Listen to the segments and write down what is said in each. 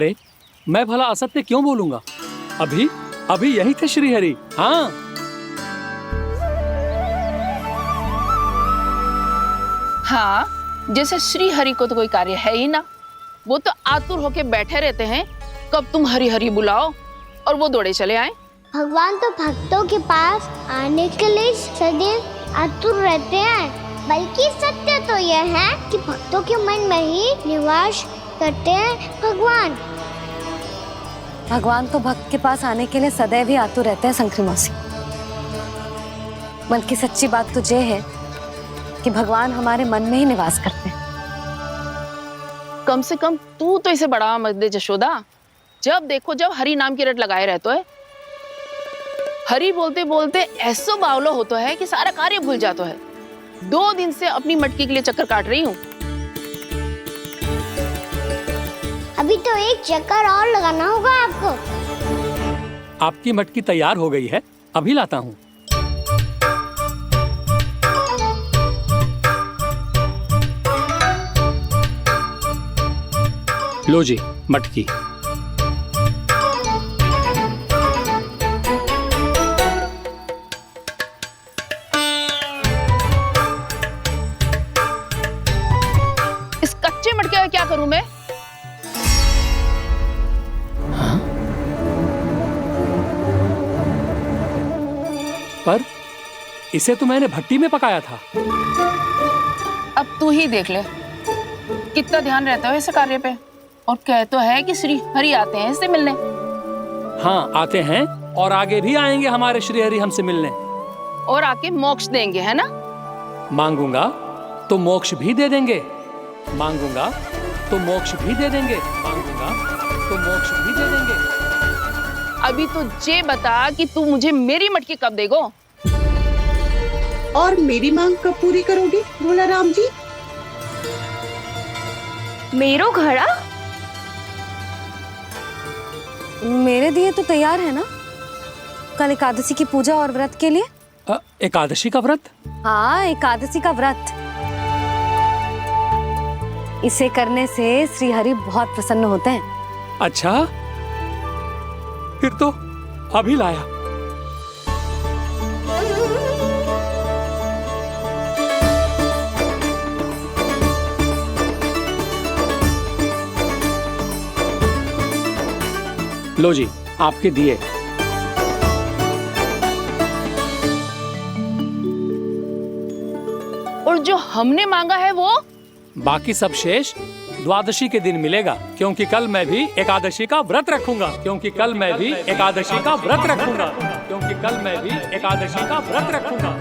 अरे मैं भला असत्य क्यों बोलूंगा? अभी अभी यही थे श्रीहरि। हाँ, हाँ, जैसे श्री हरि को तो कोई कार्य है ही ना। वो तो आतुर होके बैठे रहते हैं, कब तुम हरि हरि बुलाओ और वो दौड़े चले आए। भगवान तो भक्तों के पास आने के लिए सदैव आतुर रहते हैं। बल्कि सत्य तो यह है कि भक्तों के मन में ही निवास करते हैं भगवान। भगवान तो भक्त के पास आने के लिए सदैव ही आतुर रहते हैं शंकरी मौसी। बल्कि सच्ची बात तो ये है कि भगवान हमारे मन में ही निवास करते हैं। कम से कम तू तो इसे बढ़ावा मत दे जशोदा। जब देखो जब हरि नाम की रट लगाए रहते है। हरि बोलते बोलते ऐसो बावलो होता है कि सारा कार्य भूल जाता है। 2 दिन से अपनी मटकी के लिए चक्कर काट रही हूँ। अभी तो एक चक्कर और लगाना होगा आपको। आपकी मटकी तैयार हो गई है, अभी लाता हूँ। लो जी मटकी। इस कच्चे मटके का क्या करूं मैं? पर इसे तो मैंने भट्टी में पकाया था। अब तू ही देख ले कितना ध्यान रहता है इस कार्य पे। और कह तो है कि श्री हरि आते हैं इससे मिलने। हाँ आते हैं और आगे भी आएंगे हमारे श्रीहरि हमसे मिलने। और आके मोक्ष देंगे, है ना? मांगूंगा तो मोक्ष भी दे देंगे, मांगूंगा तो मोक्ष भी दे देंगे, मांगूंगा तो मोक्ष भी दे देंगे। अभी तो ये बता कि तू मुझे मेरी मटकी कब देगो? और मेरी मांग कब पूरी करोगे भोला राम जी? मेरो घड़ा मेरे दिए तो तैयार है ना, कल एकादशी की पूजा और व्रत के लिए। एकादशी का व्रत? हाँ, एकादशी का व्रत। इसे करने से श्री हरि बहुत प्रसन्न होते हैं। अच्छा, फिर तो अभी लाया। लो जी आपके दिए। और जो हमने मांगा है वो? बाकी सब शेष द्वादशी के दिन मिलेगा, क्योंकि कल मैं भी एकादशी का व्रत रखूंगा, क्योंकि कल मैं भी एकादशी का व्रत रखूंगा, क्योंकि कल मैं भी एकादशी का व्रत रखूंगा।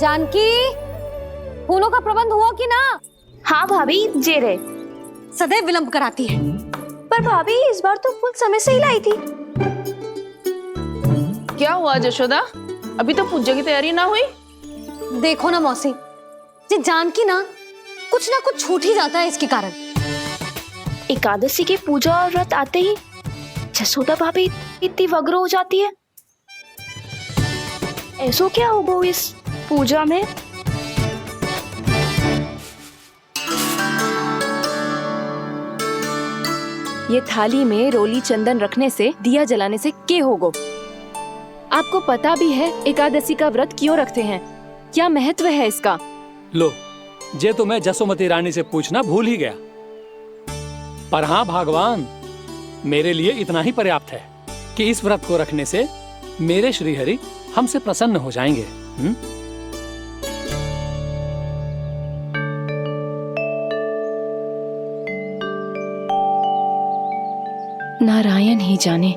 जानकी, फूलों का प्रबंध हुआ कि ना? हाँ भाभी, जे रे। सदैव विलंब कराती है। पर भाभी इस बार तो फूल समय से ही लाई थी। क्या हुआ जशोदा? अभी तो पूजा की तैयारी ना हुई? देखो ना मौसी, ये जानकी ना कुछ छूट ही जाता है इसके कारण। एकादशी की पूजा और व्रत आते ही जसोदा भाभी इतनी वग्र हो जाती है। ऐसो क्या होगा इस पूजा में? ये थाली में रोली चंदन रखने से, दिया जलाने से के होगो? आपको पता भी है एकादशी का व्रत क्यों रखते हैं? क्या महत्व है इसका? लो, जे तो मैं जसोमती रानी से पूछना भूल ही गया। पर हाँ भगवान, मेरे लिए इतना ही पर्याप्त है कि इस व्रत को रखने से मेरे श्रीहरि हमसे प्रसन्न हो जाएंगे। नारायण ही जाने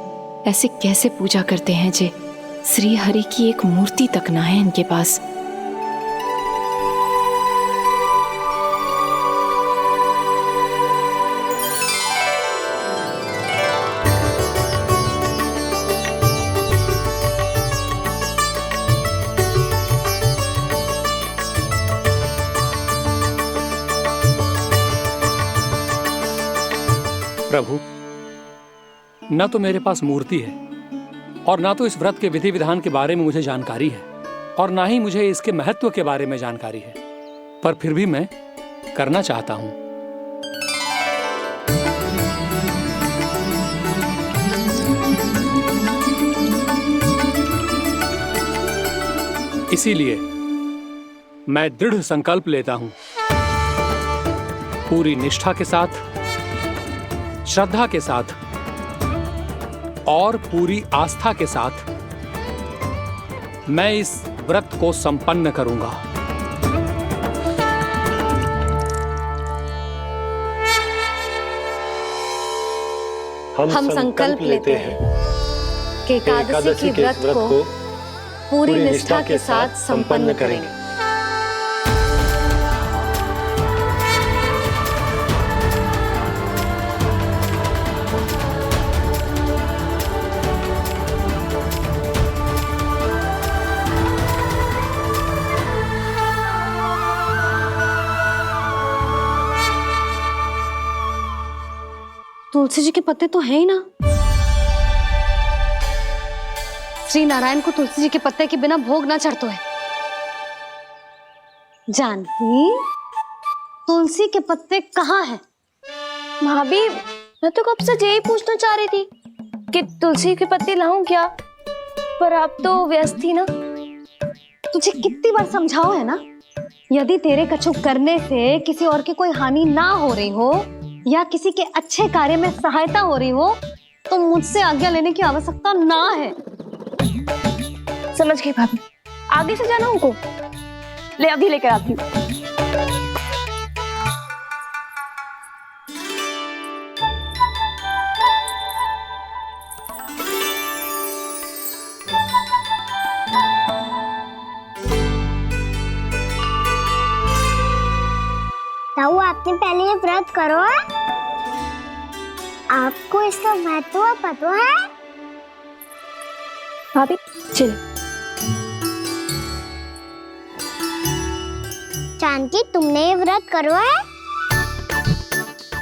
ऐसे कैसे पूजा करते हैं जे श्री हरि की एक मूर्ति तक ना है इनके पास। प्रभु, न तो मेरे पास मूर्ति है और ना तो इस व्रत के विधि विधान के बारे में मुझे जानकारी है और ना ही मुझे इसके महत्व के बारे में जानकारी है, पर फिर भी मैं करना चाहता हूं। इसीलिए मैं दृढ़ संकल्प लेता हूं, पूरी निष्ठा के साथ, श्रद्धा के साथ और पूरी आस्था के साथ मैं इस व्रत को संपन्न करूंगा। हम संकल्प लेते हैं कि एकादशी के व्रत को पूरी निष्ठा के साथ संपन्न करेंगे। तुलसी जी के पत्ते तो हैं ही ना। श्री नारायण को तुलसी जी के पत्ते के बिना भोग ना चढ़तो है। जानकी, तुलसी के पत्ते कहाँ हैं? भाभी, मैं तो कब से यही पूछना चाह रही थी कि तुलसी के पत्ते लाऊं क्या, पर आप तो व्यस्त थी ना। तुझे कितनी बार समझाओ है ना, यदि तेरे कछु करने से किसी और की कोई हानि ना हो रही हो या किसी के अच्छे कार्य में सहायता हो रही हो तो मुझसे आज्ञा लेने की आवश्यकता ना है। समझ गई भाभी, आगे से जाना उनको। ले अभी लेकर आती हूँ। ताऊ, आपने पहले ये व्रत करो है? आपको इसका महत्व पता है? भाभी चल। जानकी, तुमने ये व्रत करो है?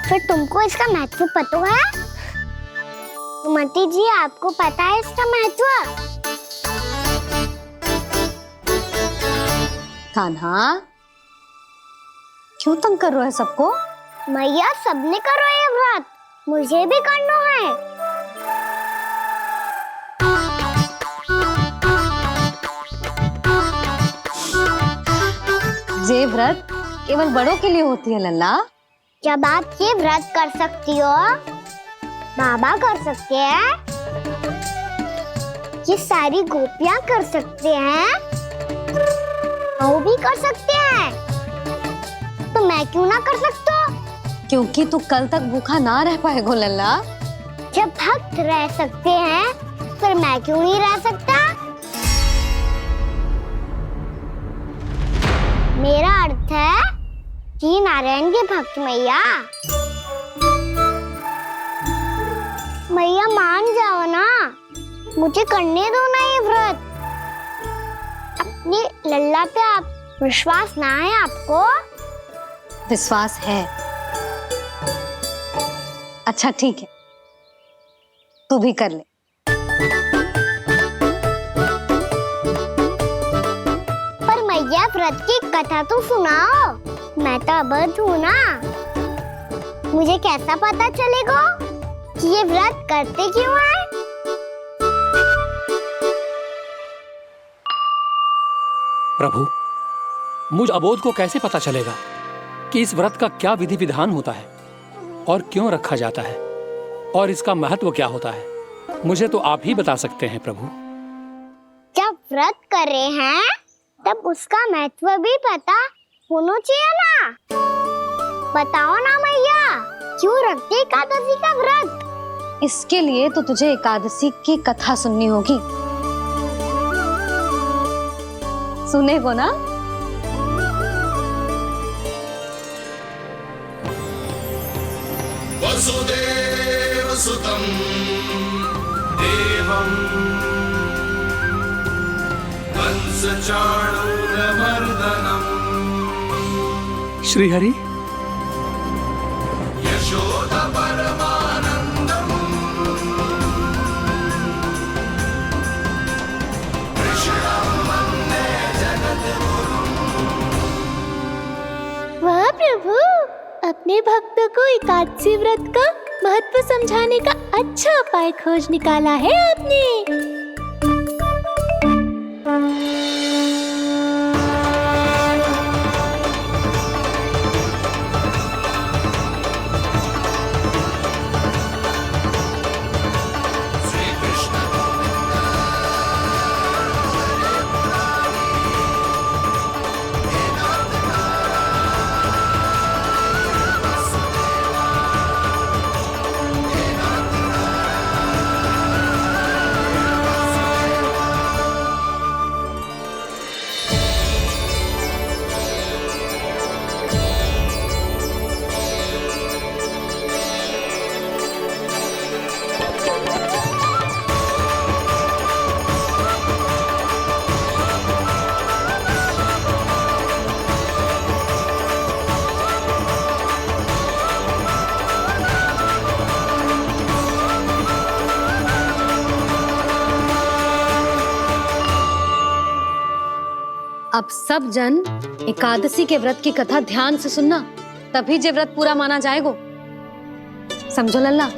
फिर तुमको इसका महत्व पता है? सुमति जी, आपको पता है इसका महत्व? कान्हा, क्यों तंग कर रहे हो सबको? मैया, सबने करो ये व्रत, मुझे भी करना है। ये व्रत केवल बड़ों के लिए होती है लल्ला। जब आप ये व्रत कर सकती हो, बाबा कर सकते हैं, ये सारी गोपियां कर सकते हैं, वो भी कर सकते हैं, तो मैं क्यों ना कर सकता? क्योंकि तू कल तक भूखा ना रह पाएगो लल्ला। जब भक्त रह सकते हैं, फिर मैं क्यों नहीं रह सकता? मेरा अर्थ है कि नारायण के भक्त मैया, मैया मान जाओ ना, मुझे करने दो ना ये व्रत। अपनी लल्ला पे आप विश्वास ना है आपको? विश्वास है। अच्छा ठीक है, तू भी कर ले। पर मैया, व्रत की कथा तो सुनाओ, मैं तो अबध हूँ ना। मुझे कैसा पता चलेगा कि ये व्रत करते क्यों है? प्रभु, मुझ अबोध को कैसे पता चलेगा कि इस व्रत का क्या विधि विधान होता है और क्यों रखा जाता है और इसका महत्व क्या होता है? मुझे तो आप ही बता सकते हैं प्रभु। जब व्रत कर रहे हैं तब उसका महत्व भी पता होना चाहिए ना। बताओ ना मैया, क्यों रखते एकादशी का व्रत? इसके लिए तो तुझे एकादशी की कथा सुननी होगी। सुनेगो ना? वसुदेव सुतं देवं कंस चाणूरमर्दनम् श्रीहरि, यशोदा परमानंदम् अपने भक्तों को एकादशी व्रत का महत्व समझाने का अच्छा उपाय खोज निकाला है आपने। अब सब जन एकादशी के व्रत की कथा ध्यान से सुनना, तभी जे व्रत पूरा माना जाएगा। समझो लल्ला?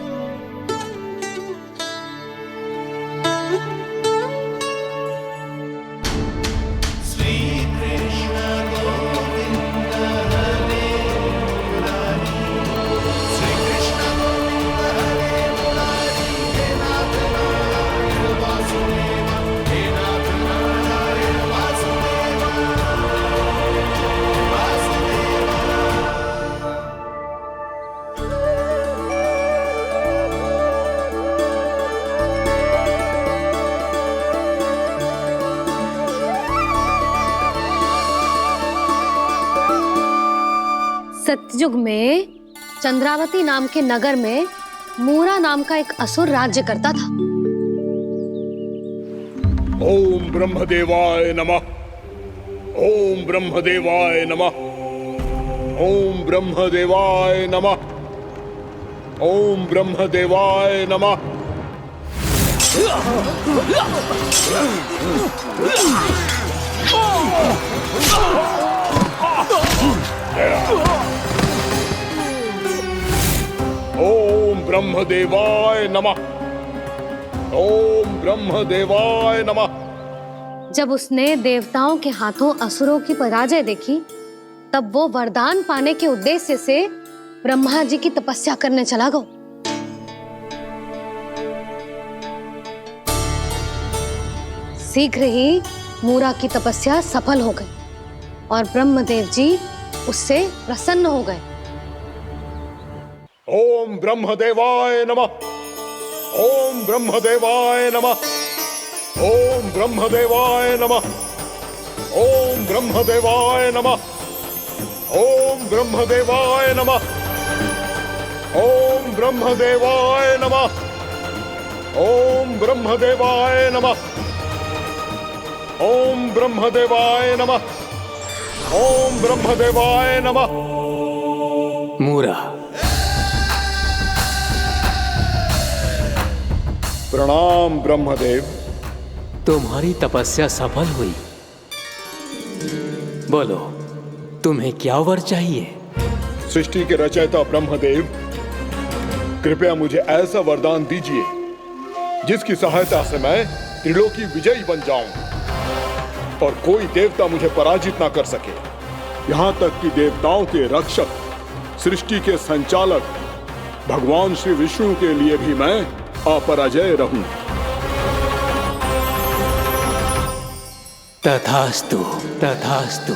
सतयुग में चंद्रावती नाम के नगर में मूरा नाम का एक असुर राज्य करता था। ओम ब्रह्मदेवाय नमः। ओम ब्रह्मदेवाय नमः। ओम ब्रह्मदेवाय नमः। ओम ब्रह्मदेवाय नमः। ओम ब्रह्मदेवाय नमः। ओम ब्रह्मदेवाय नमः। जब उसने देवताओं के हाथों असुरों की पराजय देखी, तब वो वरदान पाने के उद्देश्य से ब्रह्मा जी की तपस्या करने चला गया। शीघ्र ही मूरा की तपस्या सफल हो गई और ब्रह्मदेव जी उससे प्रसन्न हो गए। ओम ब्रह्मदेवाय नमः। ओम ब्रह्मदेवाय नमः। ओम ब्रह्मदेवाय नमः। ओम ब्रह्मदेवाय नमः। ओम ब्रह्मदेवाय नमः। ओम ब्रह्मदेवाय नमः। ओम ब्रह्मदेवाय नमः। ओम ब्रह्मदेवाय नमः। ओम ब्रह्मदेवाय नमः। मूरा, प्रणाम ब्रह्मदेव। तुम्हारी तपस्या सफल हुई। बोलो, तुम्हें क्या वर चाहिए? सृष्टि के रचयिता ब्रह्मदेव, कृपया मुझे ऐसा वरदान दीजिए जिसकी सहायता से मैं त्रिलोकी विजयी बन जाऊं और कोई देवता मुझे पराजित ना कर सके। यहाँ तक कि देवताओं के रक्षक, सृष्टि के संचालक भगवान श्री विष्णु के लिए भी मैं अपराजय रहूं। तथास्तु, तथास्तु,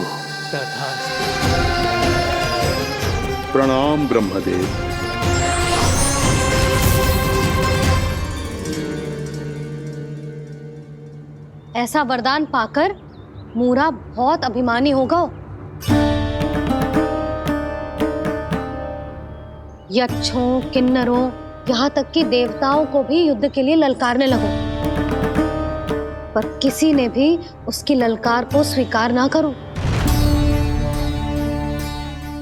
तथास्तु। प्रणाम ब्रह्मदेव। ऐसा वरदान पाकर मूरा बहुत अभिमानी होगा। यक्षों, किन्नरों, यहाँ तक कि देवताओं को भी युद्ध के लिए ललकारने लगो, पर किसी ने भी उसकी ललकार को स्वीकार ना करो,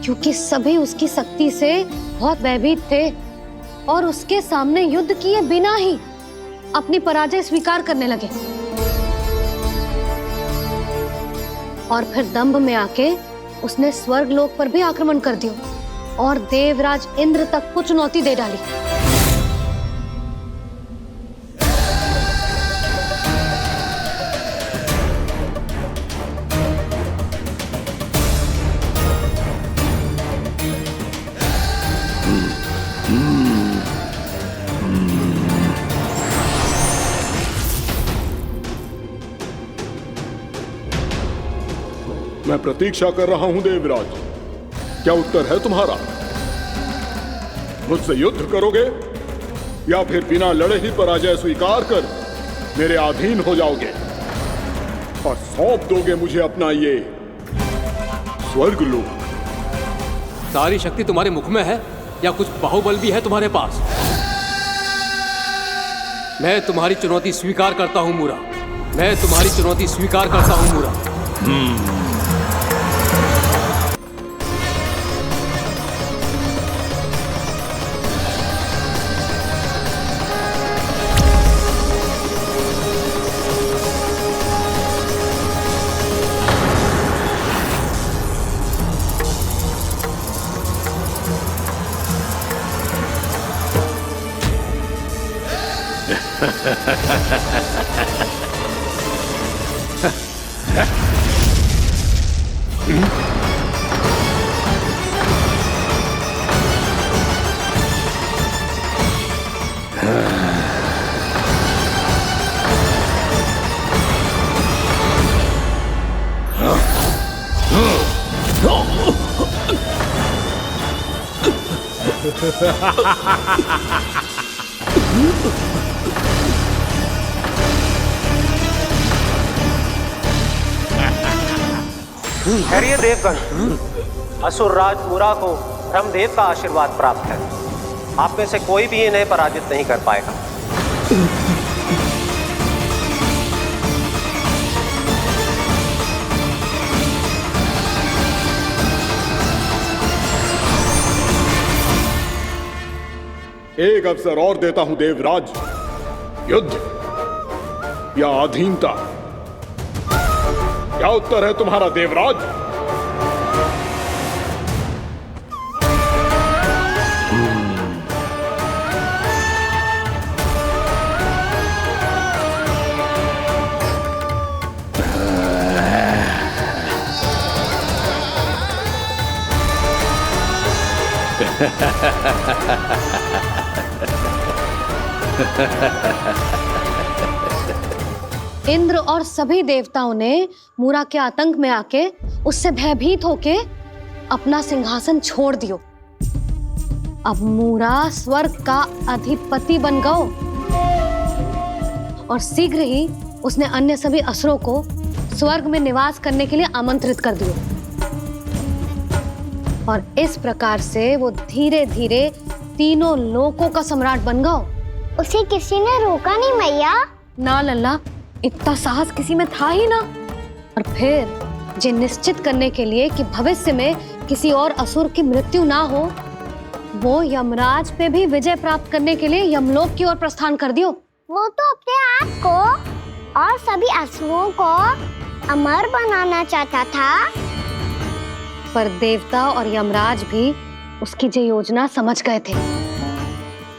क्योंकि सभी उसकी शक्ति से बहुत भयभीत थे और उसके सामने युद्ध किए बिना ही अपनी पराजय स्वीकार करने लगे और फिर दंभ में आके उसने स्वर्ग लोक पर भी आक्रमण कर दिया और देवराज इंद्र तक को चुनौती दे डाली। मैं प्रतीक्षा कर रहा हूं देवराज, क्या उत्तर है तुम्हारा? मुझसे युद्ध करोगे या फिर बिना लड़े ही पराजय स्वीकार कर मेरे अधीन हो जाओगे और सौंप दोगे मुझे अपना ये स्वर्गलोक? सारी शक्ति तुम्हारे मुख में है या कुछ बाहुबल भी है तुम्हारे पास? मैं तुम्हारी चुनौती स्वीकार करता हूं मूरा, मैं तुम्हारी चुनौती स्वीकार करता हूं मूरा। खैरिए देवगण, असुर राज मुरा को ब्रह्मदेव का आशीर्वाद प्राप्त है। आप में से कोई भी इन्हें पराजित नहीं कर पाएगा। एक अवसर और देता हूं देवराज, युद्ध या अधीनता, क्या उत्तर है तुम्हारा देवराज? इंद्र और सभी देवताओं ने मूरा के आतंक में आके उससे भयभीत होके अपना सिंहासन छोड़ दियो। अब मूरा स्वर्ग का अधिपति बन गयो और शीघ्र ही उसने अन्य सभी असुरों को स्वर्ग में निवास करने के लिए आमंत्रित कर दियो। और इस प्रकार से वो धीरे धीरे तीनों लोकों का सम्राट बन गयो। उसे किसी ने रोका नहीं मैया। ना लल्ला, इतना साहस किसी में था ही ना। और फिर ये निश्चित करने के लिए कि भविष्य में किसी और असुर की मृत्यु ना हो, वो यमराज पे भी विजय प्राप्त करने के लिए यमलोक की ओर प्रस्थान कर दियो। वो तो अपने आप को और सभी असुरों को अमर बनाना चाहता था। पर देवता और यमराज भी उसकी ये योजना समझ गए थे।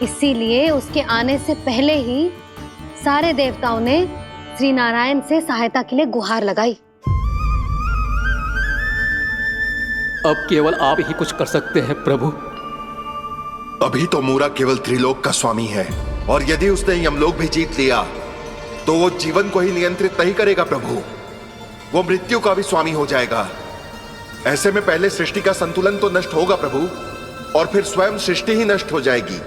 इसीलिए उसके आने से पहले ही सारे देवताओं ने श्री नारायण से सहायता के लिए गुहार लगाई। अब केवल आप ही कुछ कर सकते हैं प्रभु। अभी तो मूरा केवल त्रिलोक का स्वामी है, और यदि उसने यमलोक भी जीत लिया तो वो जीवन को ही नियंत्रित नहीं करेगा प्रभु, वो मृत्यु का भी स्वामी हो जाएगा। ऐसे में पहले सृष्टि का संतुलन तो नष्ट होगा प्रभु, और फिर स्वयं सृष्टि ही नष्ट हो जाएगी।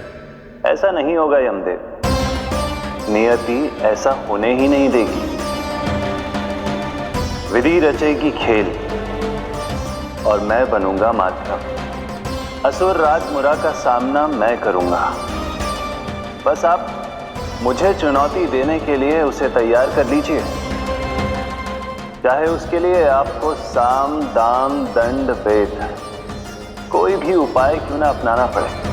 ऐसा नहीं होगा यमदेव, नियति ऐसा होने ही नहीं देगी। विधि रचेगी खेल और मैं बनूंगा माध्यम। असुर राज मुरा का सामना मैं करूंगा। बस आप मुझे चुनौती देने के लिए उसे तैयार कर लीजिए, चाहे उसके लिए आपको साम दाम दंड भेद कोई भी उपाय क्यों ना अपनाना पड़े।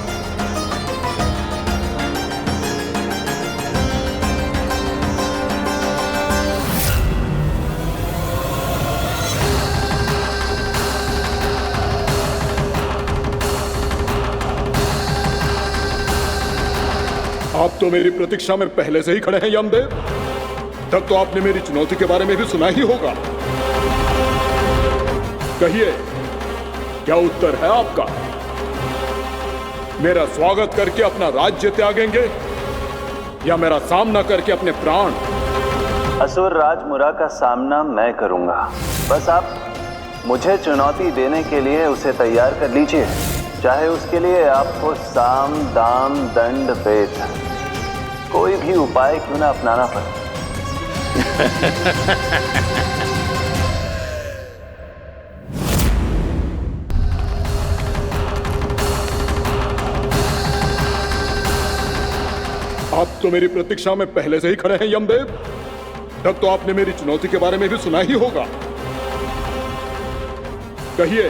तो मेरी प्रतीक्षा में पहले से ही खड़े हैं यमदेव। तब तो आपने मेरी चुनौती के बारे में भी सुना ही होगा। कहिए, क्या उत्तर है आपका? मेरा स्वागत करके अपना राज्य त्यागेंगे या मेरा सामना करके अपने प्राण? असुर राज मुरा का सामना मैं करूंगा। बस आप मुझे चुनौती देने के लिए उसे तैयार कर लीजिए, चाहे उसके लिए आपको साम दाम दंड भेद कोई भी उपाय क्यों ना अपनाना पड़े। आप तो मेरी प्रतीक्षा में पहले से ही खड़े हैं यमदेव। तब तो आपने मेरी चुनौती के बारे में भी सुना ही होगा। कहिए,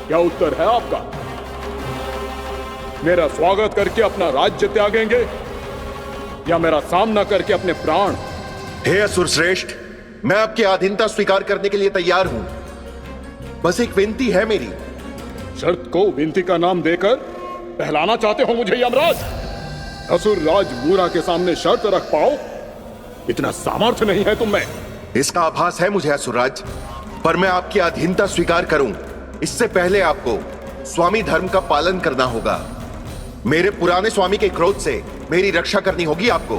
क्या उत्तर है आपका? मेरा स्वागत करके अपना राज्य त्यागेंगे या मेरा सामना करके अपने प्राण? हे असुर श्रेष्ठ, मैं आपकी अधीनता स्वीकार करने के लिए तैयार हूं। बस एक विनती है मेरी। शर्त को विनती का नाम देकर पहलाना चाहते हो मुझे यमराज? असुर राज मूरा के सामने शर्त रख पाओ, इतना सामर्थ्य नहीं है तुम में। इसका आभास है मुझे असुरराज, पर मैं आपकी अधीनता स्वीकार करूं इससे पहले आपको स्वामी धर्म का पालन करना होगा। मेरे पुराने स्वामी के क्रोध से मेरी रक्षा करनी होगी आपको।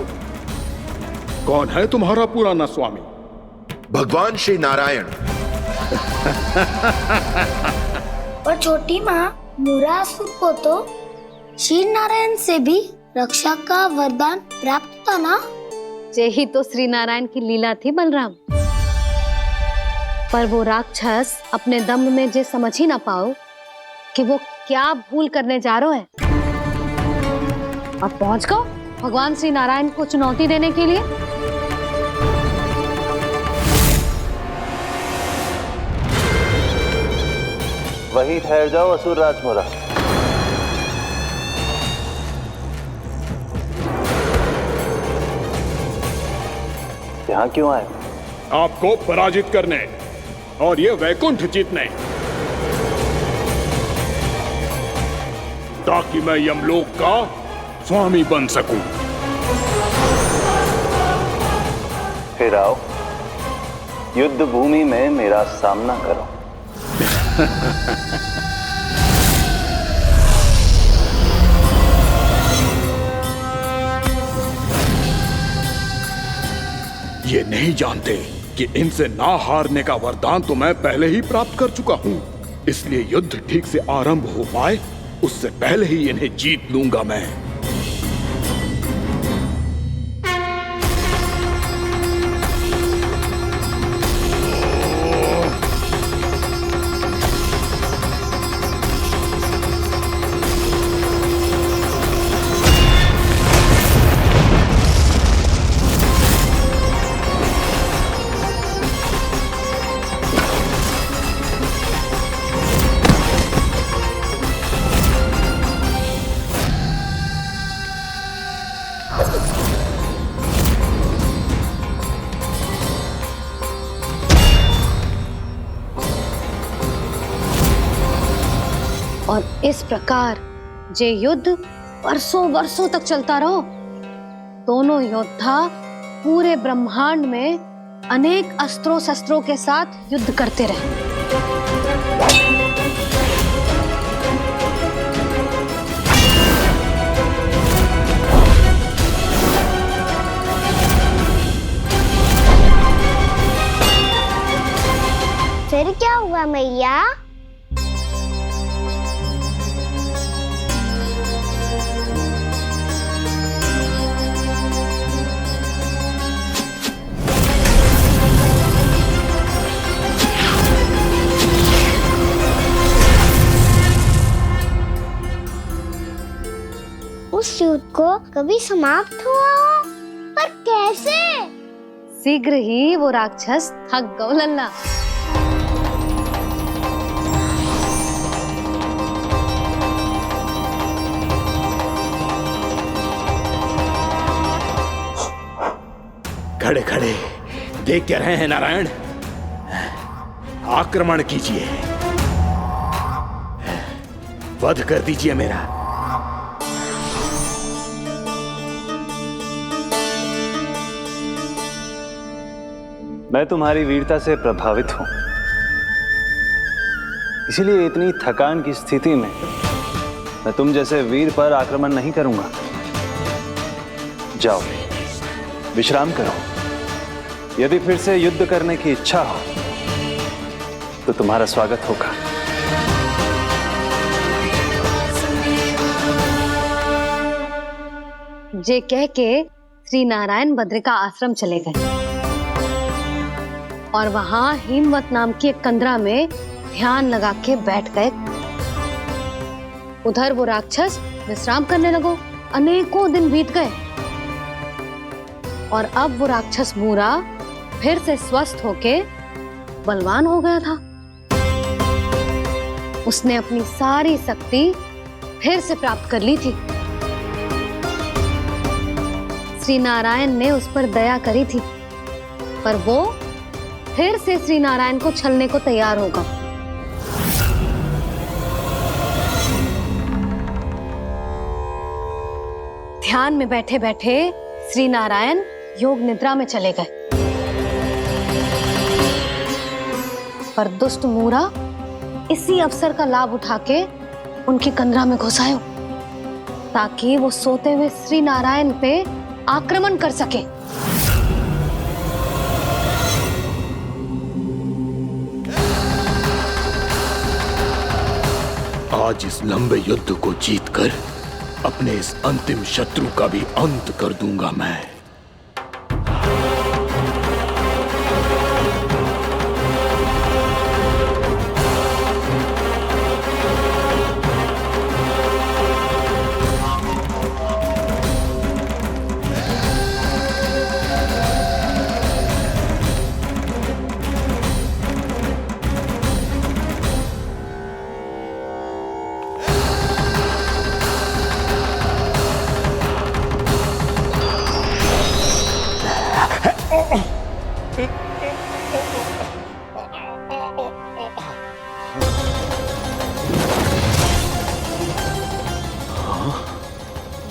कौन है तुम्हारा पुराना स्वामी? भगवान श्री नारायण। और छोटी माँ मूरासुर को तो श्री नारायण से भी रक्षा का वरदान प्राप्त था ना? यही तो श्री नारायण की लीला थी बलराम। पर वो राक्षस अपने दम में जे समझ ही ना पाओ कि वो क्या भूल करने जा रहे हैं, और पहुंच गो भगवान श्री नारायण को चुनौती देने के लिए। वही ठहर जाओ असुर राज मुरा। यहां क्यों आए? आपको पराजित करने और ये वैकुंठ जीतने, ताकि मैं यमलोक का स्वामी बन सकूं। फिर आओ, युद्ध भूमि में मेरा सामना करो। ये नहीं जानते कि इनसे ना हारने का वरदान तो मैं पहले ही प्राप्त कर चुका हूं। इसलिए युद्ध ठीक से आरंभ हो पाए उससे पहले ही इन्हें जीत लूंगा मैं। और इस प्रकार जे युद्ध वर्षों वर्षों तक चलता रहो। दोनों योद्धा पूरे ब्रह्मांड में अनेक अस्त्रों शस्त्रों के साथ युद्ध करते रहे। फिर क्या हुआ मैया? उस युद्ध को कभी समाप्त हुआ हो, पर कैसे? शीघ्र ही वो राक्षस थक गौ लल्ला। खड़े खड़े देखते रहे हैं नारायण, आक्रमण कीजिए, वध कर दीजिए मेरा। मैं तुम्हारी वीरता से प्रभावित हूं, इसीलिए इतनी थकान की स्थिति में मैं तुम जैसे वीर पर आक्रमण नहीं करूंगा। जाओ, विश्राम करो। यदि फिर से युद्ध करने की इच्छा हो तो तुम्हारा स्वागत होगा। जे कह के श्री नारायण बद्रिका आश्रम चले गए और वहां हिमवत नाम की एक कंदरा में ध्यान लगा के बैठ गए। उधर वो राक्षस विश्राम करने लगो। अनेकों दिन बीत गए और अब वो राक्षस मूरा फिर से स्वस्थ होके बलवान हो गया था। उसने अपनी सारी शक्ति फिर से प्राप्त कर ली थी। श्री नारायण ने उस पर दया करी थी, पर वो फिर से श्री नारायण को छलने को तैयार होगा। ध्यान में बैठे बैठे श्री नारायण योग निद्रा में चले गए, पर दुष्ट मूरा इसी अवसर का लाभ उठा के उनकी कंदरा में घुस आयो ताकि वो सोते हुए श्री नारायण पे आक्रमण कर सके। आज इस लंबे युद्ध को जीतकर अपने इस अंतिम शत्रु का भी अंत कर दूंगा मैं।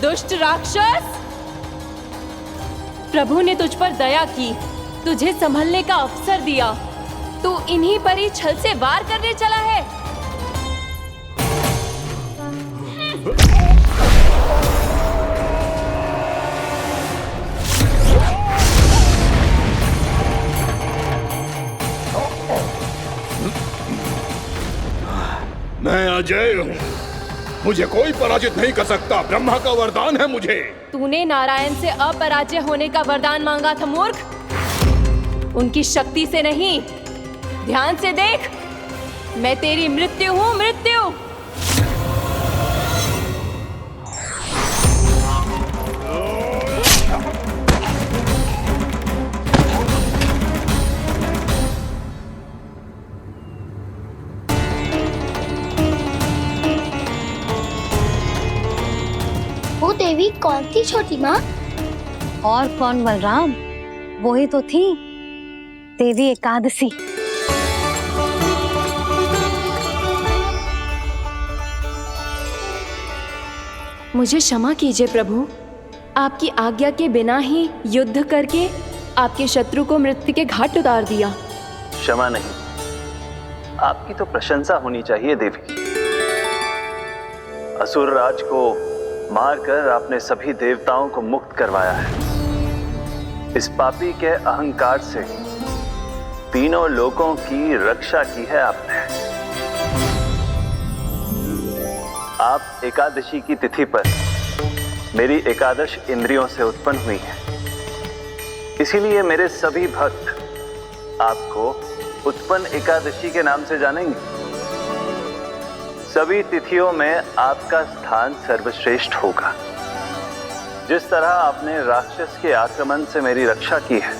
दुष्ट राक्षस, प्रभु ने तुझ पर दया की, तुझे संभलने का अवसर दिया। तू इन्हीं पर ही छल से वार करने चला है। मैं अजय हूँ, मुझे कोई पराजित नहीं कर सकता। ब्रह्मा का वरदान है मुझे। तूने नारायण से अपराजय होने का वरदान मांगा था मूर्ख। उनकी शक्ति से नहीं, ध्यान से देख। मैं तेरी मृत्यु हूँ, मृत्यु। वो देवी कौन थी छोटी माँ? और कौन बलराम, वो ही तो थी देवी एकादशी। मुझे क्षमा कीजिए प्रभु, आपकी आज्ञा के बिना ही युद्ध करके आपके शत्रु को मृत्यु के घाट उतार दिया। क्षमा नहीं, आपकी तो प्रशंसा होनी चाहिए देवी। असुर राज को मारकर आपने सभी देवताओं को मुक्त करवाया है। इस पापी के अहंकार से तीनों लोकों की रक्षा की है आपने। आप एकादशी की तिथि पर मेरी एकादश इंद्रियों से उत्पन्न हुई हैं। इसीलिए मेरे सभी भक्त आपको उत्पन्न एकादशी के नाम से जानेंगे। सभी तिथियों में आपका स्थान सर्वश्रेष्ठ होगा। जिस तरह आपने राक्षस के आक्रमण से मेरी रक्षा की है,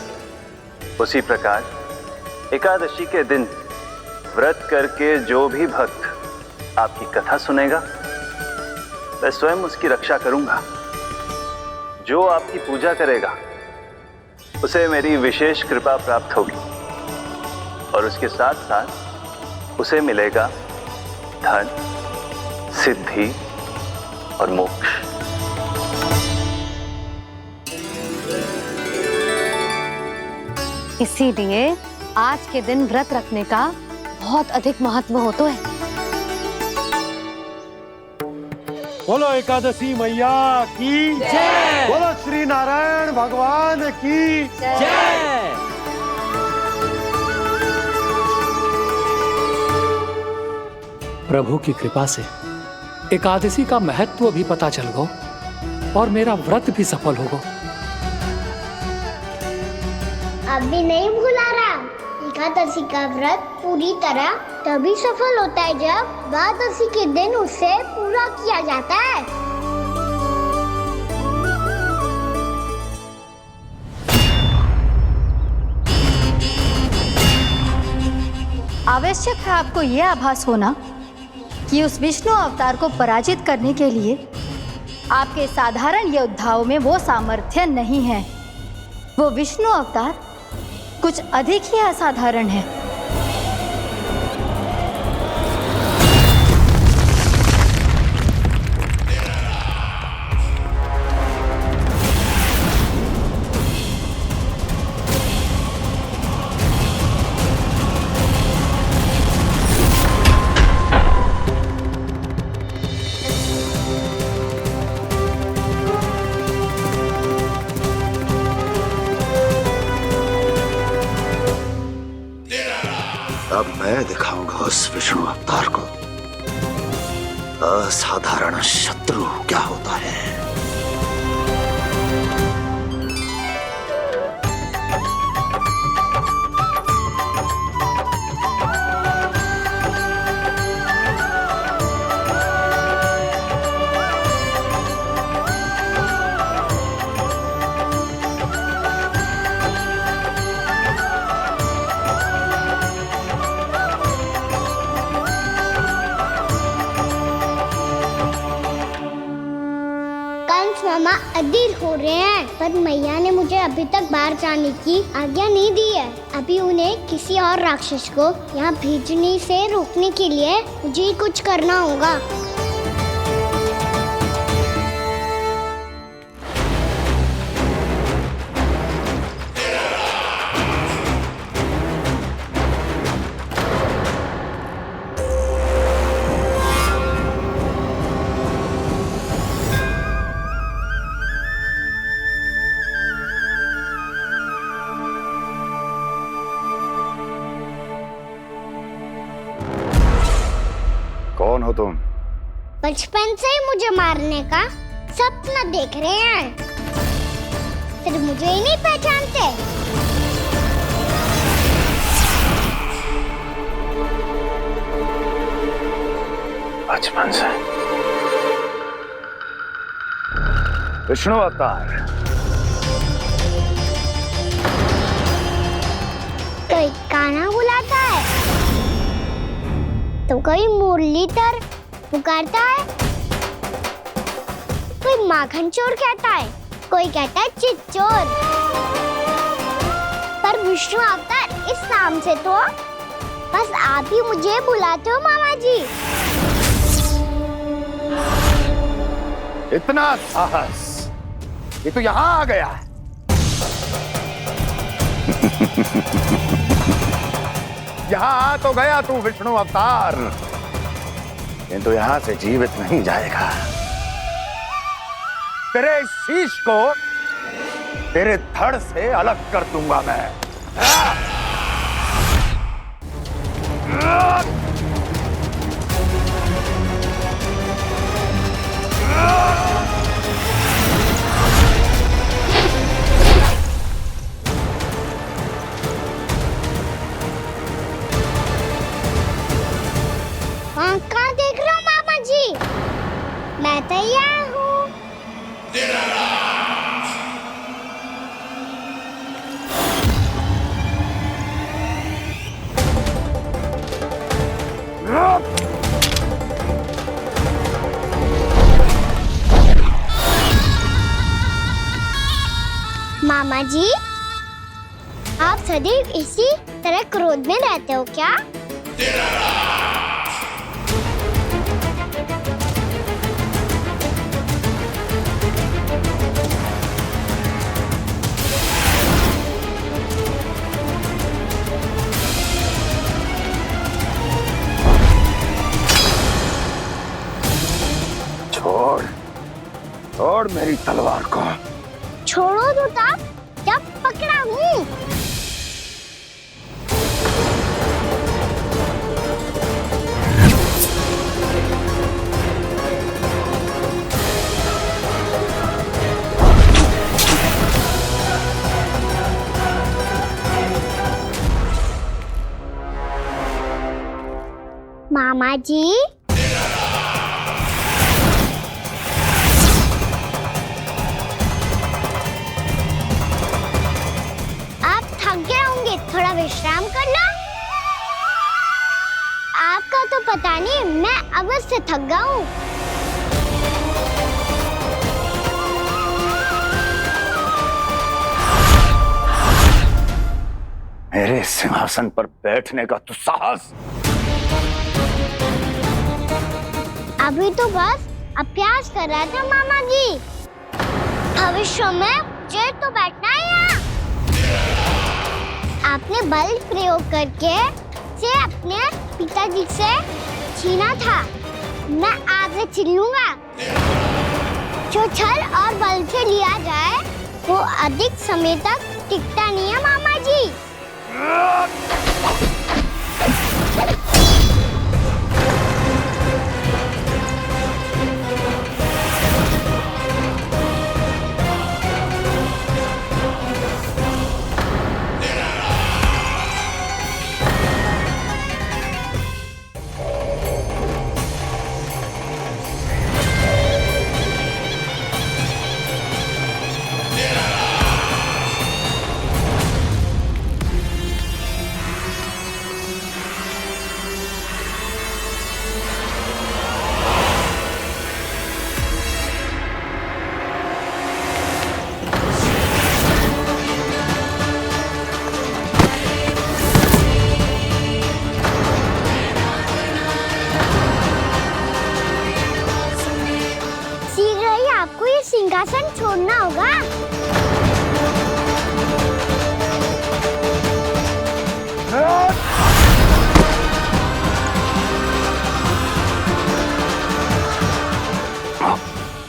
उसी प्रकार एकादशी के दिन व्रत करके जो भी भक्त आपकी कथा सुनेगा, मैं स्वयं उसकी रक्षा करूंगा। जो आपकी पूजा करेगा उसे मेरी विशेष कृपा प्राप्त होगी और उसके साथ साथ उसे मिलेगा धन, सिद्धि और मोक्ष। इसीलिए आज के दिन व्रत रखने का बहुत अधिक महत्व होता है। बोलो एकादशी मैया की जय। बोलो श्री नारायण भगवान की जय। प्रभु की कृपा से एकादशी का महत्व भी पता चल गो और मेरा व्रत भी सफल होगा। अभी नहीं भूला रहा, एकादशी का व्रत पूरी तरह तभी सफल होता है जब द्वादशी के दिन उसे पूरा किया जाता है। आवश्यक है आपको यह आभास होना कि उस विष्णु अवतार को पराजित करने के लिए आपके साधारण योद्धाओं में वो सामर्थ्य नहीं है। वो विष्णु अवतार कुछ अधिक ही असाधारण है। अब मैं दिखाऊंगा उस विष्णु अवतार को असाधारण शत्रु क्या होता है। मामा अधीर हो रहे हैं, पर मैया ने मुझे अभी तक बाहर जाने की आज्ञा नहीं दी है। अभी उन्हें किसी और राक्षस को यहाँ भेजने से रोकने के लिए मुझे कुछ करना होगा। कौन हो तुम? बचपन से ही मुझे मारने का सपना देख रहे हैं, सिर्फ मुझे ही नहीं पहचानते। बचपन से विष्णु अवतार। कोई गाना बुलाता है तो कोई मुरलीधर पुकारता है, कोई माखन चोर कहता है, कोई कहता है चिच्चोर। पर विष्णु अवतार इस नाम से तो बस आप ही मुझे बुलाते हो मामा जी। इतना साहस, ये तो यहाँ आ गया है। यहाँ आ तो गया तू विष्णु अवतार, किंतु यहाँ से जीवित नहीं जाएगा। तेरे शीश को तेरे धड़ से अलग कर दूंगा मैं। कहाँ देख रहे हो मामा जी? मैं तैयार हूँ। मामा जी, आप सदैव इसी तरह क्रोध में रहते हो क्या? छोड़ मेरी तलवार को। छोड़ो तो तब जब पकड़ा हूँ। मामा जी, आप थक गए होंगे, थोड़ा विश्राम कर लो। आपका तो पता नहीं, मैं अवश्य थक गया हूँ। मेरे सिंहासन पर बैठने का तू साहस? अभी तो बस अभ्यास कर रहा था मामा जी। भविष्य में मुझे तो बैठना है यहाँ। आपने बल प्रयोग करके से अपने पिताजी से छीना था। मैं आज से छीन लूंगा। जो छल और बल से लिया जाए वो अधिक समय तक टिकता नहीं है मामा जी। सिंहासन छोड़ना होगा।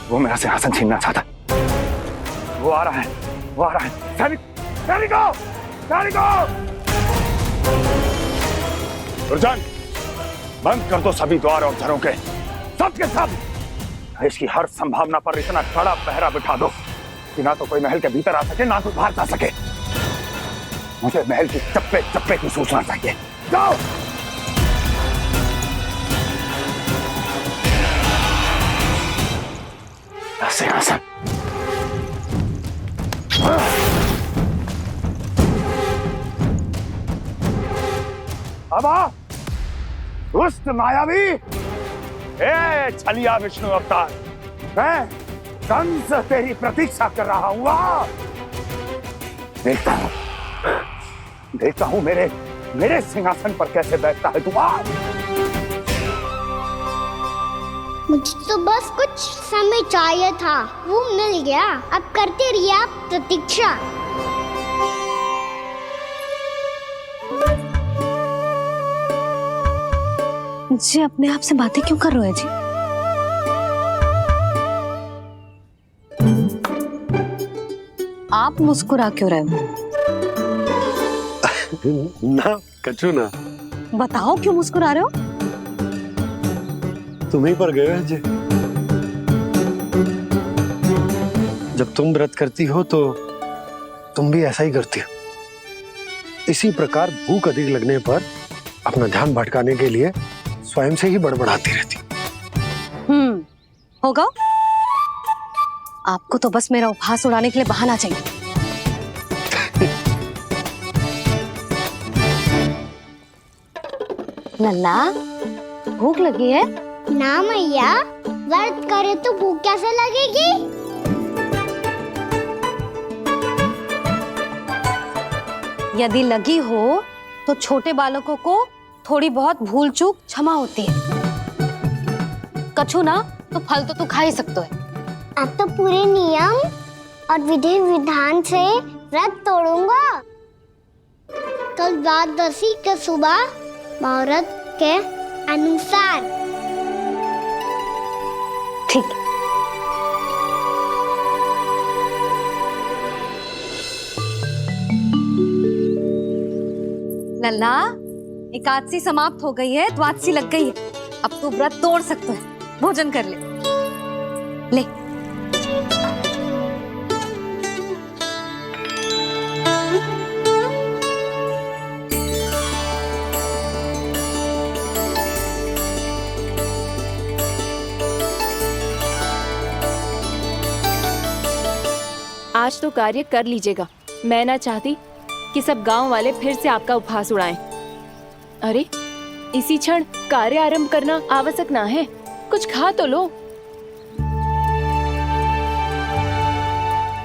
वो मेरा सिंहासन छीनना चाहता। वो आ रहा है, वो आ रहा है। सैनिकों, दुर्जन, बंद कर दो सभी द्वार और घरों के, सब के सब। इसकी हर संभावना पर इतना कड़ा पहरा बिठा दो कि ना तो कोई महल के भीतर आ सके, ना कोई बाहर जा सके। मुझे महल की चप्पे चप्पे की सूचना चाहिए। जाओ। सिंहासन। अब आ, दुष्ट मायावी, ए छलिया विष्णु अवतार, मैं कंस तेरी प्रतीक्षा कर रहा हूँ। देखता हूँ मेरे सिंहासन पर कैसे बैठता है तू। मुझे तो बस कुछ समय चाहिए था, वो मिल गया। अब करते रहिए आप प्रतीक्षा। जी अपने आप से बातें क्यों कर रहे हो जी? आप मुस्कुरा क्यों रहे हो? ना कचू ना। बताओ क्यों मुस्कुरा रहे हो? तुम ही पर गए हैं जी। जब तुम व्रत करती हो तो तुम भी ऐसा ही करती हो। इसी प्रकार भूख अधिक लगने पर अपना ध्यान भटकाने के लिए स्वयं से ही बड़बड़ाती रहती। होगा। आपको तो बस मेरा उपहास उड़ाने के लिए बहाना चाहिए। नन्ना, भूख लगी है? ना मैया, व्रत करे तो भूख कैसे लगेगी? यदि लगी हो तो छोटे बालकों को थोड़ी बहुत भूल चूक क्षमा होती है। कछु ना तो फल तो तू खा ही सकते है। अब तो पूरे नियम और विधि विधान से व्रत तोड़ूंगा। कल द्वादशी के सुबह मुहूर्त के अनुसार। ठीक। लल्ला, एकादशी समाप्त हो गई है, द्वादशी लग गई है। अब तू व्रत तोड़ सकता है, भोजन कर ले। ले। आज तो कार्य कर लीजिएगा। मैं ना चाहती कि सब गांव वाले फिर से आपका उपहास उड़ाएं। अरे इसी क्षण कार्य आरंभ करना आवश्यक ना है, कुछ खा तो लो।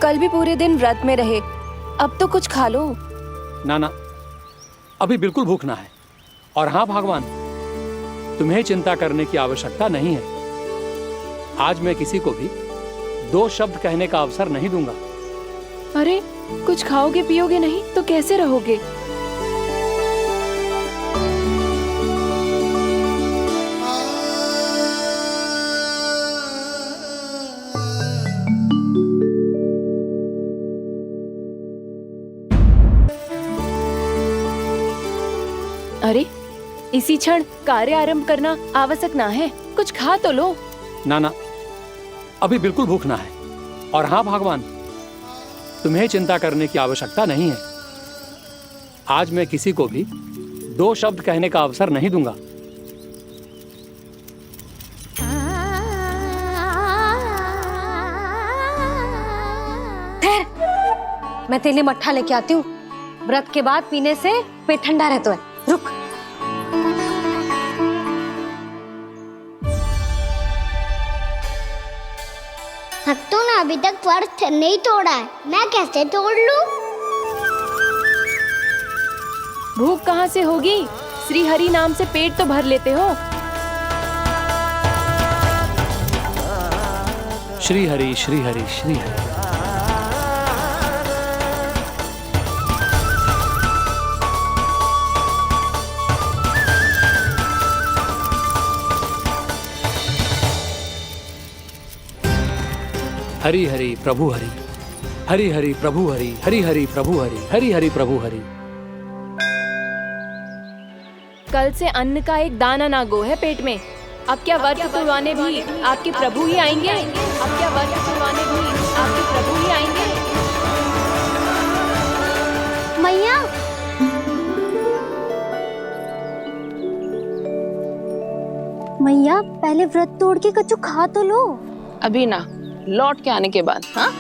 कल भी पूरे दिन व्रत में रहे, अब तो कुछ खा लो। ना, अभी बिल्कुल भूख ना है। और हाँ भगवान, तुम्हें चिंता करने की आवश्यकता नहीं है। आज मैं किसी को भी 2 शब्द कहने का अवसर नहीं दूंगा। अरे कुछ खाओगे पियोगे नहीं तो कैसे रहोगे? अरे इसी क्षण कार्य आरंभ करना आवश्यक ना है, कुछ खा तो लो। ना, अभी बिल्कुल भूख ना है। और हाँ भगवान, तुम्हें चिंता करने की आवश्यकता नहीं है। आज मैं किसी को भी 2 शब्द कहने का अवसर नहीं दूंगा। मैं तेरे लिए मट्ठा लेके आती हूँ। व्रत के बाद पीने से पेट ठंडा रहता है। रुक। भक्तों ने अभी तक व्रत नहीं तोड़ा है, मैं कैसे तोड़ लूं? भूख कहाँ से होगी? श्री हरि नाम से पेट तो भर लेते हो। श्री हरि श्री हरि श्री हरि। हरि हरि प्रभु हरि, हरि हरि प्रभु हरि, हरि हरि प्रभु हरि, हरि हरि प्रभु हरि। कल से अन्न का एक दाना ना गो है पेट में। अब क्या व्रत तुड़वाने भी आपके प्रभु ही आएंगे? अब क्या व्रत तुड़वाने भी आपके प्रभु ही आएंगे? मैया, मैया पहले व्रत तोड़ के कच्चू खा तो लो। अभी ना, लौट के आने के बाद। हाँ,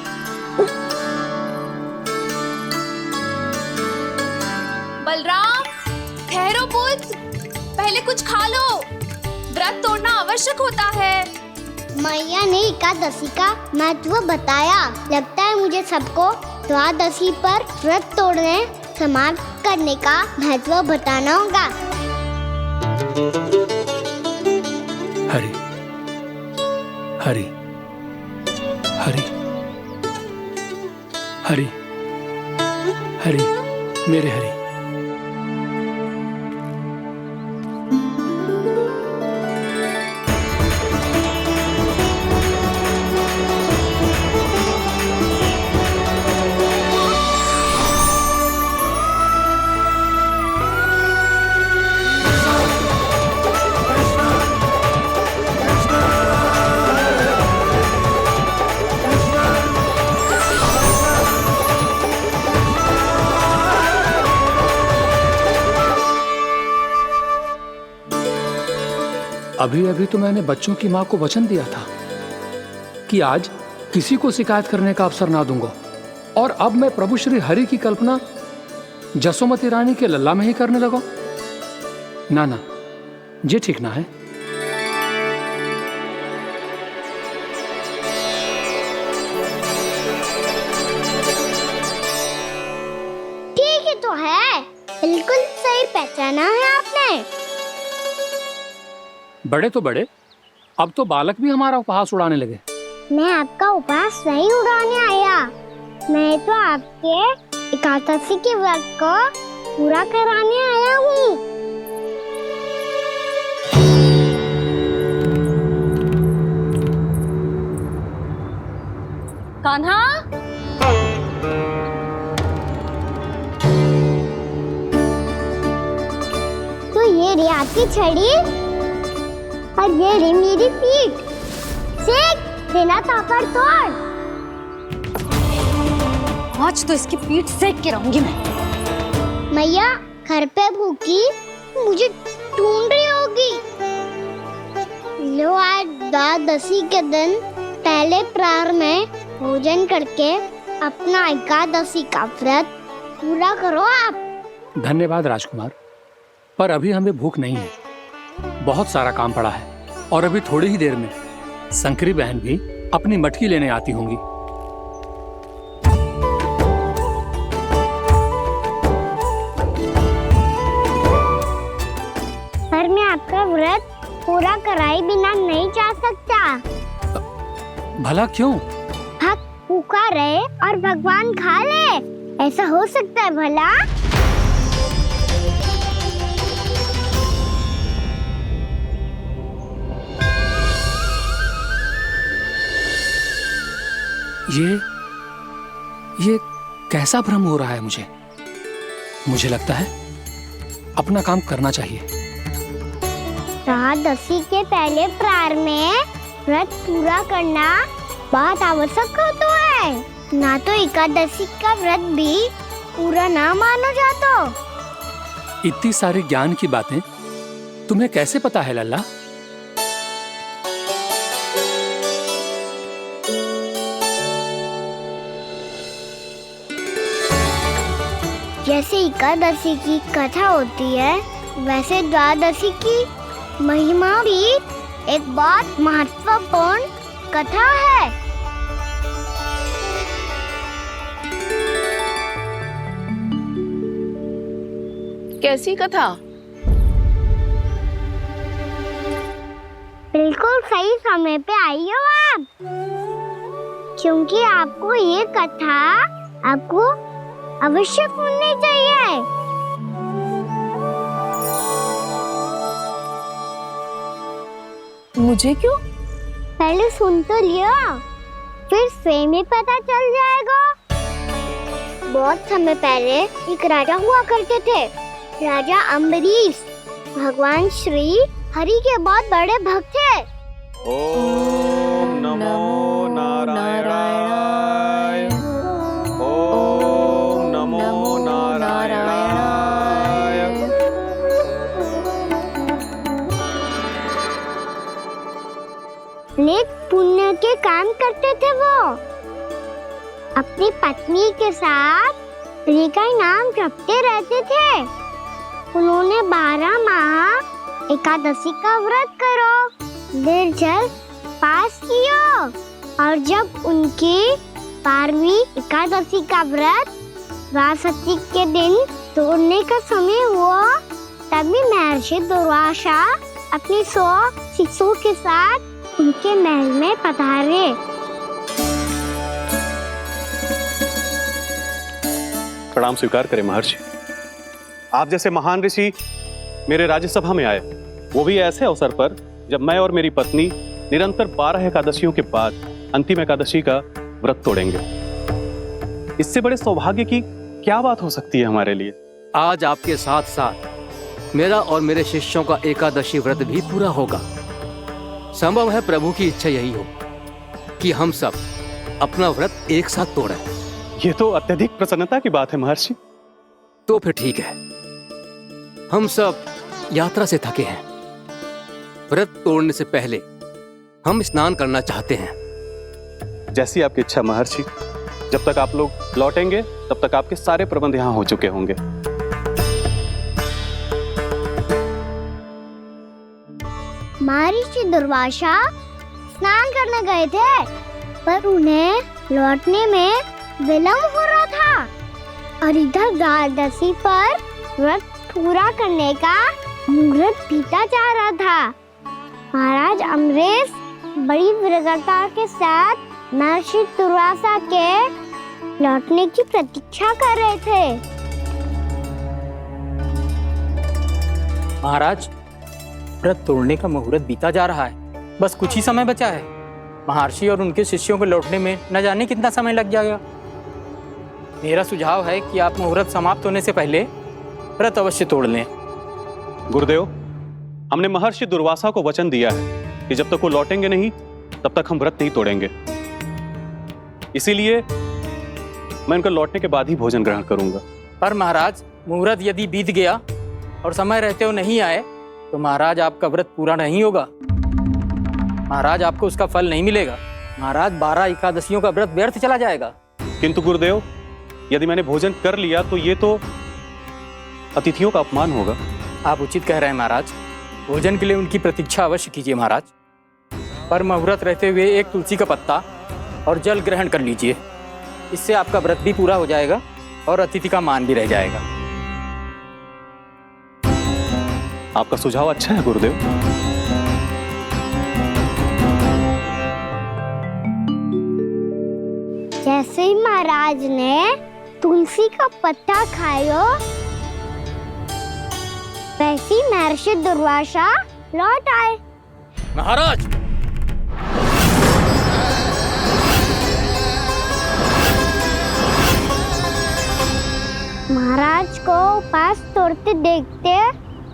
बलराम, ठहरो पुत्र, पहले कुछ खा लो। व्रत तोड़ना आवश्यक होता है। मैया ने एकादशी का महत्व बताया। लगता है मुझे सबको द्वादशी पर व्रत तोड़ने समाप्त करने का महत्व बताना होगा। हरि हरि हरि हरि हरि, मेरे हरि। अभी अभी तो मैंने बच्चों की माँ को वचन दिया था कि आज किसी को शिकायत करने का अवसर ना दूंगा, और अब मैं प्रभु श्री हरि की कल्पना जसोमती रानी के लल्ला में ही करने लगा। ना, ये ठीक ना है। ठीक ही तो है, बिल्कुल सही पहचाना है आपने। बड़े तो बड़े, अब तो बालक भी हमारा उपहास उड़ाने लगे। मैं आपका उपहास नहीं उड़ाने आया, मैं तो आपके एकादशी के व्रत को पूरा कराने आया हूँ। कान्हा, मेरी हाथ की छड़ी और ये रही मेरी पीठ। सेक देना ताकत तोड़। आज तो इसकी पीठ सेक के रहूंगी मैं। मैया घर पे भूखी मुझे ढूंढ रही होगी। लो आज द्वादशी के दिन पहले प्रहर में भोजन करके अपना एकादशी का व्रत पूरा करो आप। धन्यवाद राजकुमार, पर अभी हमें भूख नहीं है। बहुत सारा काम पड़ा है और अभी थोड़ी ही देर में शंकरी बहन भी अपनी मटकी लेने आती होंगी। पर मैं आपका व्रत पूरा कराए बिना नहीं जा सकता। भला क्यों? भक्त भूखा रहे और भगवान खा ले, ऐसा हो सकता है भला? ये कैसा भ्रम हो रहा है मुझे लगता है अपना काम करना चाहिए। द्वादशी के पहले प्रहर में व्रत पूरा करना बहुत आवश्यक होता है, ना तो एकादशी का व्रत भी पूरा ना मानो जातो। इतनी सारी ज्ञान की बातें तुम्हें कैसे पता है लल्ला? जैसे एकादशी की कथा होती है, वैसे द्वादशी की महिमा भी एक बहुत महत्वपूर्ण कथा है। कैसी कथा? बिल्कुल सही समय पे आई हो आप, क्योंकि आपको ये कथा आपको अवश्य सुननी चाहिए। मुझे क्यों? पहले सुन तो लियो, फिर स्वयं ही पता चल जाएगा। बहुत समय पहले एक राजा हुआ करते थे, राजा अम्बरीश। भगवान श्री हरि के बहुत बड़े भक्त थे। ओम नमो नारायणाय। ओम नमो नारायणाय। नेक पुण्य के काम करते थे वो। अपनी पत्नी के साथ हरि का नाम जपते रहते थे। उन्होंने 12 माह एकादशी का व्रत करो निर्जल पास किया, और जब उनकी 12वीं एकादशी का व्रत द्वादशी के दिन तोड़ने का समय हुआ, तभी महर्षि दुर्वासा अपनी 100 शिष्यों के साथ उनके महल में पधारे। प्रणाम स्वीकार करें महर्षि। आप जैसे महान ऋषि मेरे राज्यसभा में आए, वो भी ऐसे अवसर पर जब मैं और मेरी पत्नी निरंतर 12 एकादशियों के बाद अंतिम एकादशी का व्रत तोड़ेंगे। इससे बड़े सौभाग्य की क्या बात हो सकती है हमारे लिए? आज आपके साथ साथ मेरा और मेरे शिष्यों का एकादशी व्रत भी पूरा होगा। संभव है प्रभु की इच्छा यही हो कि हम सब अपना व्रत एक साथ तोड़ें। ये तो अत्यधिक प्रसन्नता की बात है महर्षि। तो फिर ठीक है, हम सब यात्रा से थके हैं। व्रत तोड़ने से पहले हम स्नान करना चाहते हैं। जैसी आपकी इच्छा महर्षि। जब तक आप लोग लौटेंगे तब तक आपके सारे प्रबंध यहाँ हो चुके होंगे। महर्षि दुर्वासा स्नान करने गए थे, पर उन्हें लौटने में विलंब हो रहा था, और इधर द्वादशी पर व्रत पूरा करने का मुहूर्त बीता जा रहा था। महाराज अम्बरीश बड़ी विरक्ता के साथ महर्षि दुर्वासा के लौटने की प्रतीक्षा कर रहे थे। महाराज, व्रत तोड़ने का मुहूर्त बीता जा रहा है। बस कुछ ही समय बचा है। महर्षि और उनके शिष्यों को लौटने में न जाने कितना समय लग जाएगा। मेरा सुझाव है कि आप मुहूर्त समाप्त होने से पहले व्रत अवश्य तोड़ लें। गुरुदेव, हमने महर्षि दुर्वासा को वचन दिया है कि जब तक वो लौटेंगे नहीं तब तक हम व्रत नहीं तोड़ेंगे। इसीलिए मैं उनका लौटने के बाद ही भोजन ग्रहण करूंगा। पर महाराज, मुहूर्त यदि बीत गया और समय रहते हो नहीं आए तो महाराज आपका व्रत पूरा नहीं होगा। महाराज आपको उसका फल नहीं मिलेगा। महाराज 12 एकादशियों का व्रत व्यर्थ चला जाएगा। किंतु गुरुदेव, यदि मैंने भोजन कर लिया तो ये तो अतिथियों का अपमान होगा। आप उचित कह रहे हैं महाराज। भोजन के लिए उनकी प्रतीक्षा अवश्य कीजिए महाराज। पर मुहूर्त रहते हुए एक तुलसी का पत्ता और जल ग्रहण कर लीजिए। इससे आपका व्रत भी पूरा हो जाएगा और अतिथि का मान भी रह जाएगा। आपका सुझाव अच्छा है गुरुदेव। जैसे ही महाराज ने तुलसी का पत्ता खायो, वैसे ही महर्षि दुर्वासा लौट आए। महाराज, महाराज को उपास तोड़ते देखते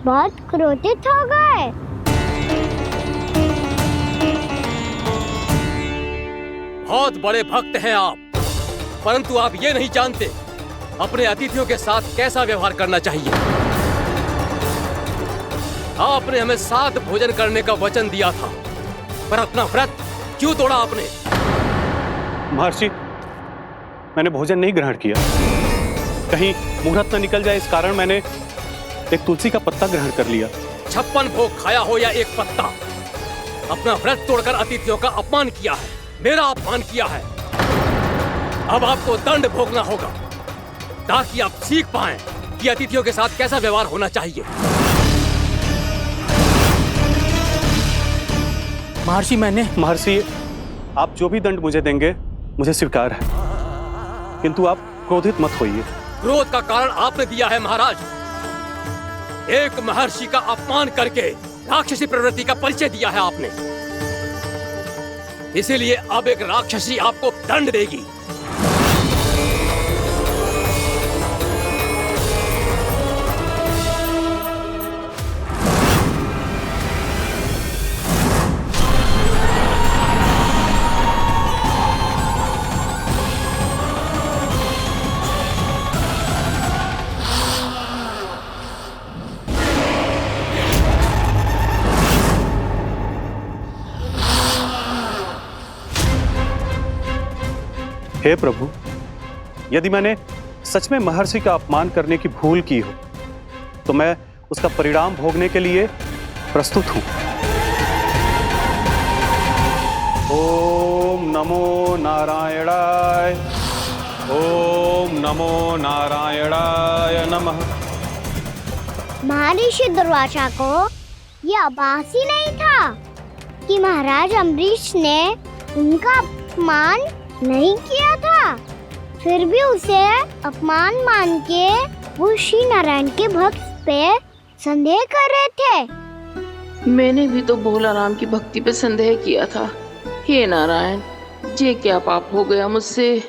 बहुत क्रोधित हो गए। बहुत बड़े भक्त हैं आप, परंतु आप ये नहीं जानते अपने अतिथियों के साथ कैसा व्यवहार करना चाहिए। आपने हमें साथ भोजन करने का वचन दिया था, पर अपना व्रत क्यों तोड़ा आपने? महर्षि, मैंने भोजन नहीं ग्रहण किया। कहीं मुहूर्त न निकल जाए इस कारण मैंने एक तुलसी का पत्ता ग्रहण कर लिया। 56 भोग खाया हो या एक पत्ता, अपना व्रत तोड़कर अतिथियों का अपमान किया है, मेरा अपमान किया है। अब आपको दंड भोगना होगा ताकि आप सीख पाएं कि अतिथियों के साथ कैसा व्यवहार होना चाहिए। महर्षि, आप जो भी दंड मुझे देंगे मुझे स्वीकार है, किंतु आप क्रोधित मत होइए। क्रोध का कारण आपने दिया है महाराज। एक महर्षि का अपमान करके राक्षसी प्रवृत्ति का परिचय दिया है आपने। इसीलिए अब एक राक्षसी आपको दंड देगी। हे प्रभु, यदि मैंने सच में महर्षि का अपमान करने की भूल की हो तो मैं उसका परिणाम भोगने के लिए प्रस्तुत हूं। ओम नमो नारायणाय, ओम नमो नारायणाय नमः। महर्षि दुर्वासा को यह आभास ही नहीं था कि महाराज अम्बरीश ने उनका अपमान नहीं किया था। फिर भी उसे अपमान मान के वो श्री नारायण के भक्त पे संदेह कर रहे थे। मैंने भी तो भोला राम की भक्ति पे संदेह किया था। हे नारायण, ये क्या पाप हो गया मुझसे?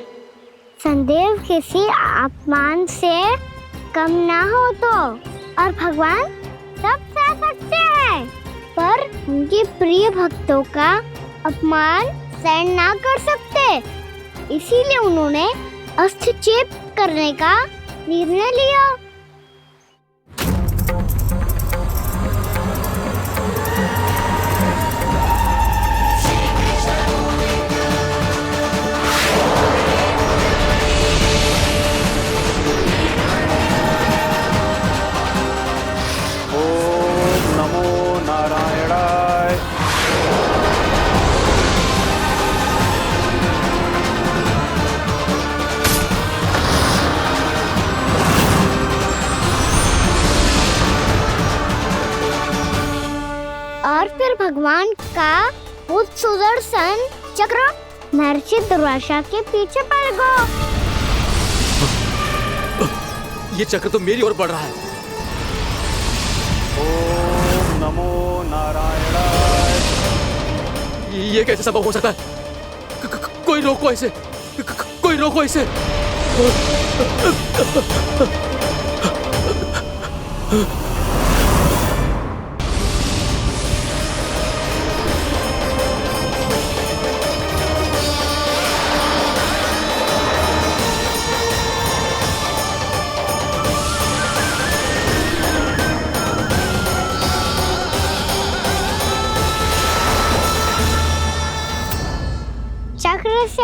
संदेह किसी अपमान से कम ना हो तो, और भगवान सब सह सकते हैं, पर उनके प्रिय भक्तों का अपमान सहन ना कर सकते। इसीलिए उन्होंने हस्तक्षेप करने का निर्णय लिया। ओम नमो नारायणाय। और फिर भगवान का वो सुदर्शन चक्र महर्षि दुर्वासा के पीछे पड़ गया। ये चक्र तो मेरी ओर बढ़ रहा है। ओम नमो नारायणाय। ये कैसे संभव हो सकता है? कोई रोको इसे, कोई रोको इसे।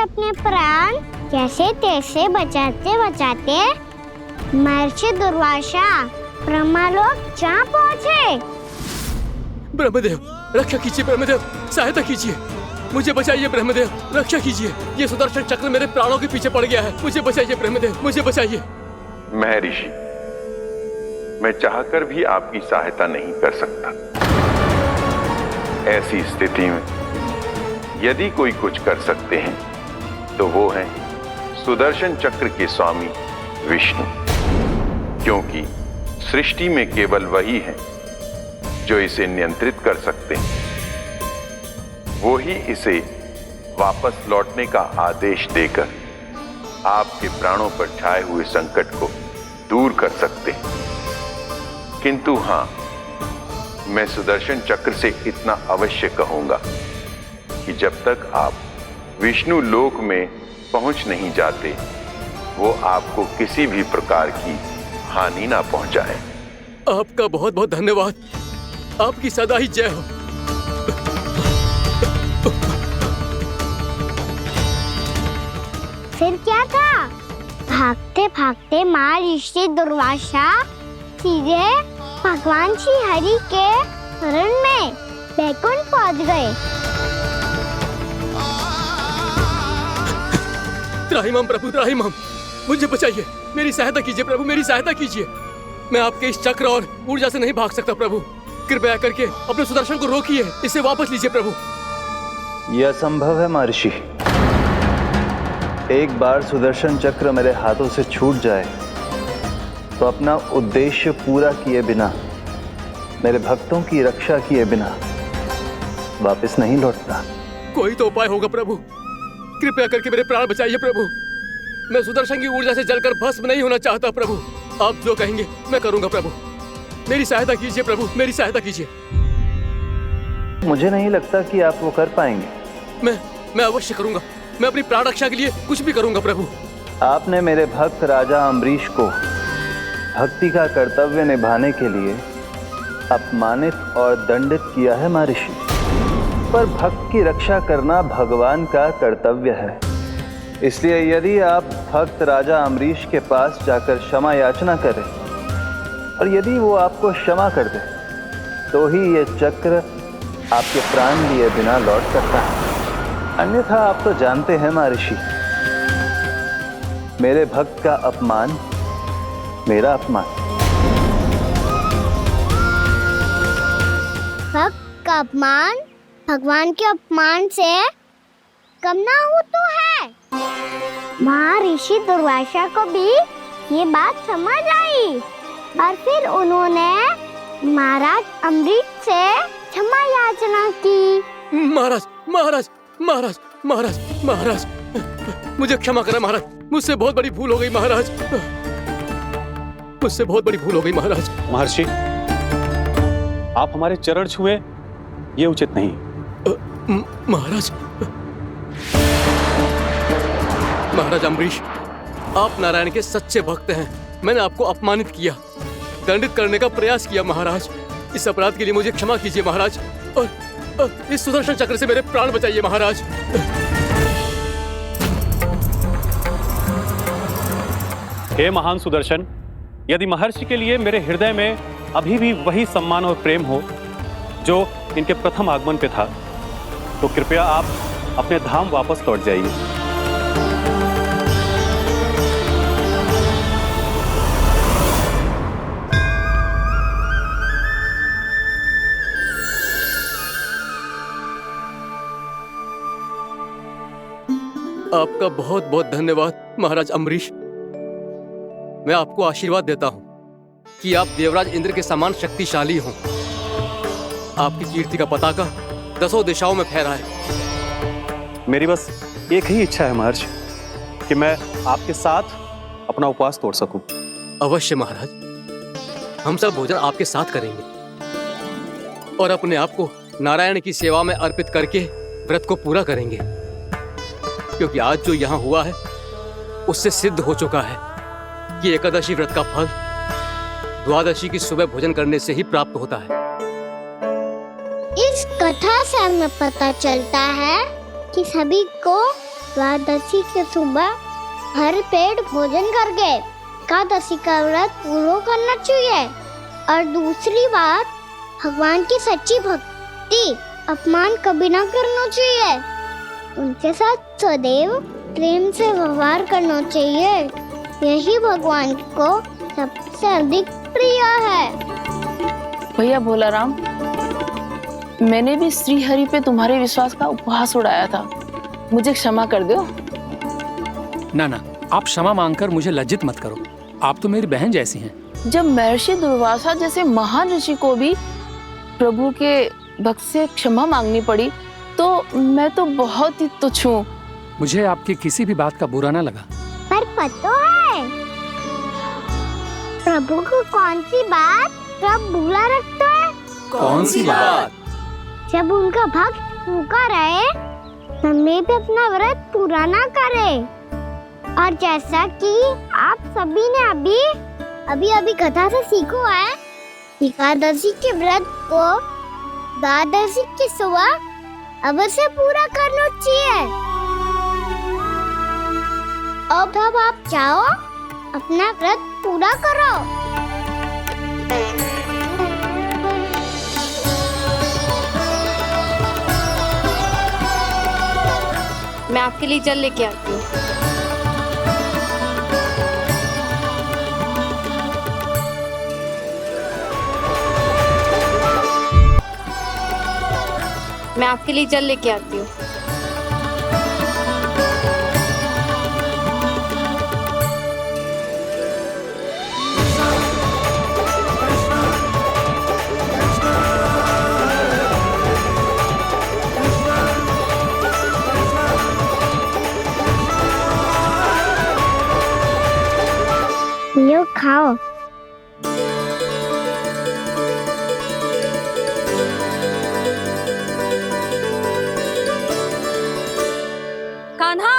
अपने प्राण जैसे तैसे बचाते बचाते महर्षि दुर्वासा ब्रह्मलोक जा पहुँचे। ब्रह्मदेव रक्षा कीजिए, ब्रह्मदेव सहायता कीजिए, मुझे बचाइए ब्रह्मदेव, रक्षा कीजिए। ये सुदर्शन चक्र मेरे प्राणों के पीछे पड़ गया है, मुझे बचाइए ब्रह्मदेव, मुझे बचाइए। महर्षि, मैं चाहकर भी आपकी सहायता नहीं कर सकता। ऐसी स्थिति में यदि कोई कुछ कर सकते हैं तो वो है सुदर्शन चक्र के स्वामी विष्णु, क्योंकि सृष्टि में केवल वही है जो इसे नियंत्रित कर सकते हैं। वो ही इसे वापस लौटने का आदेश देकर आपके प्राणों पर छाए हुए संकट को दूर कर सकते हैं। किंतु हां, मैं सुदर्शन चक्र से इतना अवश्य कहूंगा कि जब तक आप विष्णु लोक में पहुंच नहीं जाते, वो आपको किसी भी प्रकार की हानि ना पहुंचाए। आपका बहुत बहुत धन्यवाद, आपकी सदा ही जय हो। फिर क्या था? भागते भागते महर्षि दुर्वासा सीधे भगवान श्री हरि के शरण में बैकुंठ पहुंच गए। त्राहिमाम प्रभु, त्राहिमाम, मुझे बचाइए, मेरी सहायता कीजिए प्रभु, मेरी सहायता कीजिए। मैं आपके इस चक्र और ऊर्जा से नहीं भाग सकता प्रभु, कृपया करके अपने सुदर्शन को रोकिए, इसे वापस लीजिए प्रभु। यह असंभव है महर्षि। एक बार सुदर्शन चक्र मेरे हाथों से छूट जाए तो अपना उद्देश्य पूरा किए बिना, मेरे भक्तों की रक्षा किए बिना वापस नहीं लौटता। कोई तो उपाय होगा प्रभु, कृपया करके मेरे प्राण बचाइए प्रभु। मैं सुदर्शन की ऊर्जा से जलकर भस्म नहीं होना चाहता प्रभु। आप जो कहेंगे मैं करूंगा प्रभु, मेरी सहायता कीजिए प्रभु, मेरी सहायता कीजिए। मुझे नहीं लगता कि आप वो कर पाएंगे। मैं अवश्य करूंगा, मैं अपनी प्राण रक्षा के लिए कुछ भी करूंगा प्रभु। आपने मेरे भक्त राजा अम्बरीश को भक्ति का कर्तव्य निभाने के लिए अपमानित और दंडित किया है महर्षि, पर भक्त की रक्षा करना भगवान का कर्तव्य है। इसलिए यदि आप भक्त राजा अम्बरीश के पास जाकर क्षमा याचना करें और यदि वो आपको क्षमा कर दे तो ही ये चक्र आपके प्राण लिए बिना लौट सकता है। अन्यथा आप तो जानते हैं महर्षि, मेरे भक्त का अपमान मेरा अपमान। भक्त का अपमान भगवान के अपमान से कम ना हो तो है। महर्षि दुर्वासा को भी ये बात समझ आई और फिर उन्होंने महाराज अम्बरीश से क्षमा याचना की। महाराज महाराज महाराज महाराज महाराज, मुझे क्षमा करें महाराज, मुझसे बहुत बड़ी भूल हो गई महाराज, मुझसे बहुत बड़ी भूल हो गई महाराज। महर्षि, आप हमारे चरण छुए ये उचित नहीं। महाराज, महाराज अम्बरीश, आप नारायण के सच्चे भक्त हैं। मैंने आपको अपमानित किया, दंडित करने का प्रयास किया महाराज। इस अपराध के लिए मुझे क्षमा कीजिए महाराज, और इस सुदर्शन चक्र से मेरे प्राण बचाइए महाराज। हे महान सुदर्शन, यदि महर्षि के लिए मेरे हृदय में अभी भी वही सम्मान और प्रेम हो जो इनके प्रथम आगमन पे था, तो कृपया आप अपने धाम वापस लौट जाइए। आपका बहुत बहुत धन्यवाद महाराज अम्बरीश। मैं आपको आशीर्वाद देता हूं कि आप देवराज इंद्र के समान शक्तिशाली हों। आपकी कीर्ति का पताका दसों दिशाओं में फहराए। मेरी बस एक ही इच्छा है महर्षि, कि मैं आपके साथ अपना उपवास तोड़ सकूं। अवश्य महाराज, हम सब भोजन आपके साथ करेंगे और अपने आप को नारायण की सेवा में अर्पित करके व्रत को पूरा करेंगे, क्योंकि आज जो यहाँ हुआ है उससे सिद्ध हो चुका है कि एकादशी व्रत का फल द्वादशी की सुबह भोजन करने से ही प्राप्त होता है। इस कथा से हमें पता चलता है कि सभी को द्वादशी के सुबह हर पेट भोजन करके एकादशी का व्रत पूरा करना चाहिए। और दूसरी बात, भगवान की सच्ची भक्ति अपमान कभी ना करना चाहिए। उनके साथ सदैव प्रेम से व्यवहार करना चाहिए। यही भगवान को सबसे अधिक प्रिय है। भैया भोला राम, मैंने भी श्री हरि पे तुम्हारे विश्वास का उपहास उड़ाया था, मुझे क्षमा कर दो। ना ना, आप क्षमा मांगकर मुझे लज्जित मत करो, आप तो मेरी बहन जैसी हैं। जब महर्षि दुर्वासा जैसे महान ऋषि को भी प्रभु के भक्त से क्षमा मांगनी पड़ी, तो मैं तो बहुत ही तुच्छ हूँ। मुझे आपकी किसी भी बात का बुरा ना लगा। पर पता है प्रभु को कौन सी बात सब भूला रखता है? कौन सी बात? जब उनका भक्त भूखा रहे, समय पे अपना व्रत पूरा ना करे। और जैसा कि आप सभी ने अभी कथा से सीखो है, एकादशी के व्रत को द्वादशी की सुबह अवश्य पूरा करना चाहिए। अब आप जाओ, अपना व्रत पूरा करो। मैं आपके लिए जल लेके आती हूँ। मैं आपके लिए जल लेके आती हूँ। लो खाओ। कान्हा,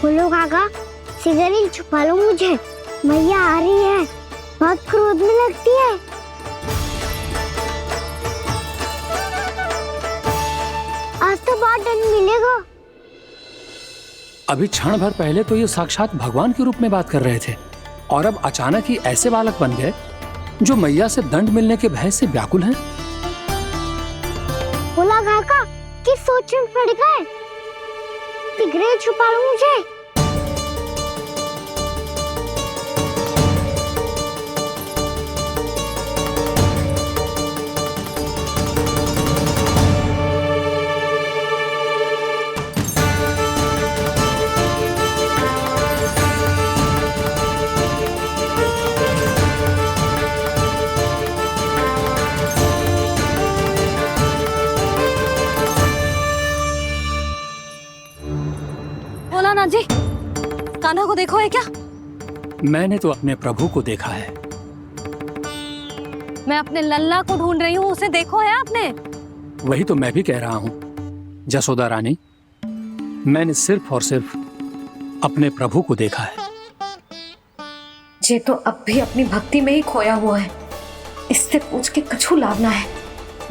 बोलो काका, सिगरेट छुपा लो मुझे, मैया आ रही है, बहुत क्रोध में लगती है। आज तो बहुत दंड मिलेगा। अभी क्षण भर पहले तो ये साक्षात भगवान के रूप में बात कर रहे थे, और अब अचानक ही ऐसे बालक बन गए जो मैया से दंड मिलने के भय से व्याकुल हैं। बोला काका, किस सोच में पड़ गए? सिगरेट छुपा लो मुझे। भोलानाथ जी, कान्हा को देखो है क्या? मैंने तो अपने प्रभु को देखा है। मैं अपने लल्ला को ढूंढ रही हूँ, उसे देखो है आपने? वही तो मैं भी कह रहा हूँ जसोदा रानी, मैंने सिर्फ और सिर्फ अपने प्रभु को देखा है। ये तो अब भी अपनी भक्ति में ही खोया हुआ है, इससे पूछ के कछु लाभ ना है,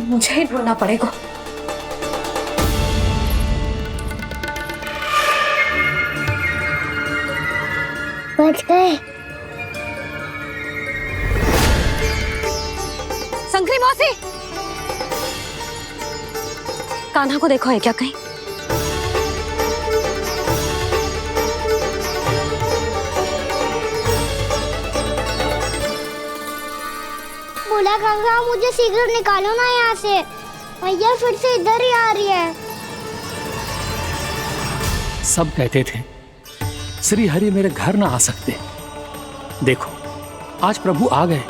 मुझे ही ढूंढना पड़ेगा। बच गए। शंकरी मौसी, कान्हा को देखो है क्या कहीं? बोला काका, मुझे सिगरेट निकालो ना यहाँ से, भैया फिर से इधर ही आ रही है। सब कहते थे श्री हरि मेरे घर ना आ सकते, देखो आज प्रभु आ गए,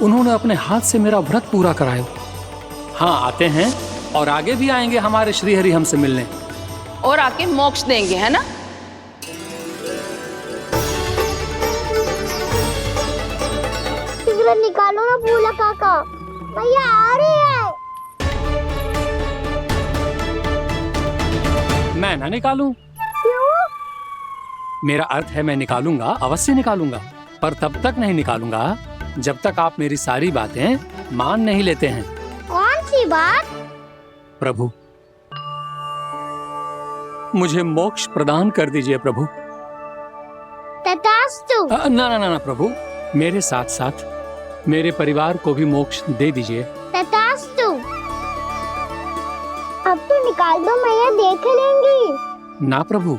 उन्होंने अपने हाथ से मेरा व्रत पूरा कराया। हाँ, आते हैं और आगे भी आएंगे हमारे श्री हरि हमसे मिलने, और आके मोक्ष देंगे, है ना? सिगरेट निकालो ना भोला काका, भैया आ रही है। मैं ना निकालूं? क्यों? मेरा अर्थ है मैं निकालूंगा, अवश्य निकालूंगा, पर तब तक नहीं निकालूंगा जब तक आप मेरी सारी बातें मान नहीं लेते हैं। कौन सी बात? प्रभु, मुझे मोक्ष प्रदान कर दीजिए प्रभु। तथास्तु। ना ना ना ना प्रभु, मेरे साथ साथ मेरे परिवार को भी मोक्ष दे दीजिए। तथास्तु। अब तो निकाल दो, मैया देख लेंगी। ना प्रभु,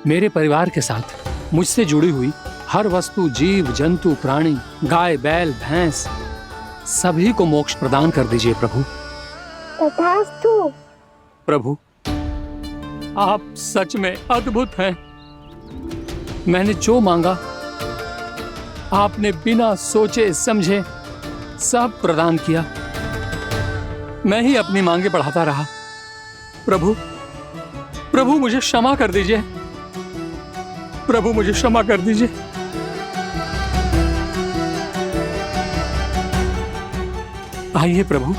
मेरे परिवार के साथ मुझसे जुड़ी हुई हर वस्तु, जीव जंतु, प्राणी, गाय बैल भैंस, सभी को मोक्ष प्रदान कर दीजिए प्रभु। तथास्तु। प्रभु, आप सच में अद्भुत हैं। मैंने जो मांगा आपने बिना सोचे समझे सब प्रदान किया। मैं ही अपनी मांगे बढ़ाता रहा। प्रभु, प्रभु मुझे क्षमा कर दीजिए। प्रभु मुझे क्षमा कर दीजिए। आइए प्रभु।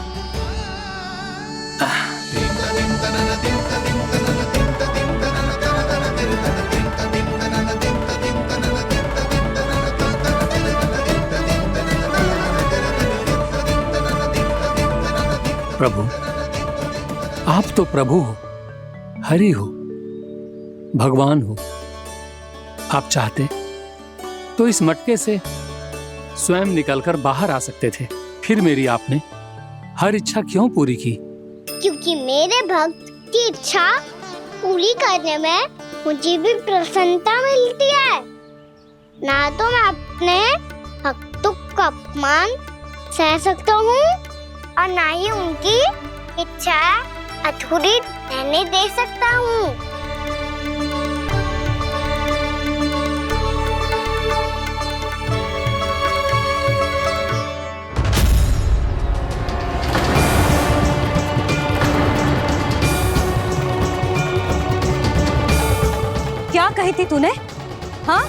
प्रभु, आप तो प्रभु हो, हरि हो, भगवान हो। आप चाहते तो इस मटके से स्वयं निकलकर बाहर आ सकते थे, फिर मेरी आपने हर इच्छा क्यों पूरी की? क्योंकि मेरे भक्त की इच्छा पूरी करने में मुझे भी प्रसन्नता मिलती है। ना तो मैं अपने भक्तों का अपमान सह सकता हूँ और ना ही उनकी इच्छा अधूरी रहने दे सकता हूँ। क्या कही थी तूने? हाँ,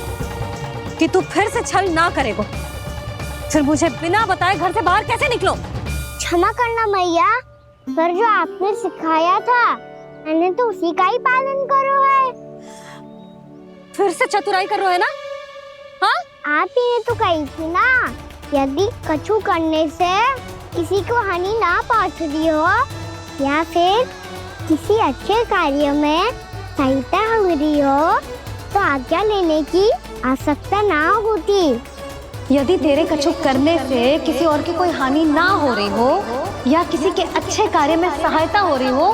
कि तू फिर से छल ना करेगो। फिर मुझे बिना बताए घर से बाहर कैसे निकलो? क्षमा करना मैया, पर जो आपने सिखाया था मैंने तो उसी का ही पालन करो है। फिर से चतुराई कर रहे हो है ना? हाँ? आप ही ने तो कही थी ना, यदि कछु करने से किसी को हानि ना पहुंचती हो या फिर किसी अच्छे कार्य में सहायता हो रही हो तो आज्ञा लेने की आवश्यकता ना होती। यदि तेरे कछु करने से किसी और की कोई हानि ना हो रही हो या किसी के अच्छे कार्य में सहायता हो रही हो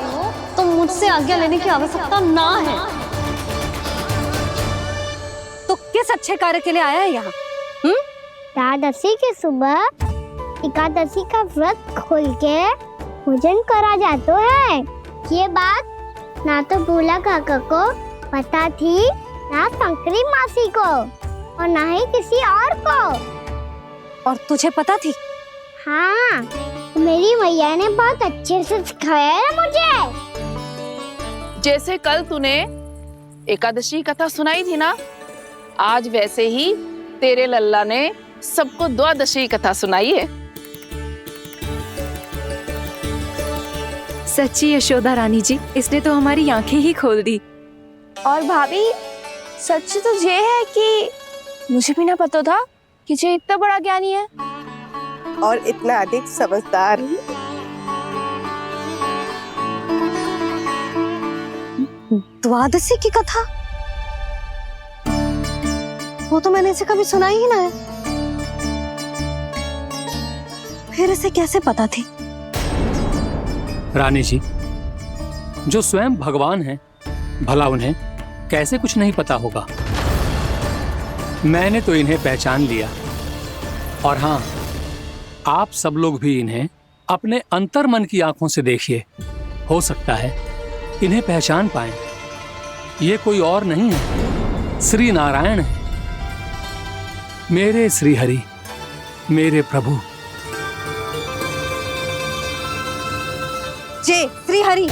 तो मुझसे आज्ञा लेने की आवश्यकता ना है। तो किस अच्छे कार्य के लिए आया है यहाँ? एकादशी की सुबह एकादशी का व्रत खोल के पूजन करा जाता है। ये बात ना तो भोला काका को पता थी, ना शंकरी मासी को और ना ही किसी और को। और तुझे पता थी? हाँ, मेरी मैया ने बहुत अच्छे से सिखाया है मुझे। जैसे कल तूने एकादशी कथा सुनाई थी ना, आज वैसे ही तेरे लल्ला ने सबको द्वादशी कथा सुनाई है। सच्ची यशोदा रानी जी, इसने तो हमारी आंखें ही खोल दी। और भाभी, सच तो ये है कि मुझे भी ना पता था कि ये इतना बड़ा ज्ञानी है और इतना अधिक समझदार। द्वादशी की कथा? वो तो मैंने इसे कभी सुना ही ना है। फिर इसे कैसे पता थी? रानी जी, जो स्वयं भगवान हैं, भला उन्हें कैसे कुछ नहीं पता होगा? मैंने तो इन्हें पहचान लिया। और हाँ, आप सब लोग भी इन्हें अपने अंतर्मन की आंखों से देखिए, हो सकता है इन्हें पहचान पाएं। ये कोई और नहीं है, श्री नारायण है, मेरे श्री हरि, मेरे प्रभु। जय श्री हरि।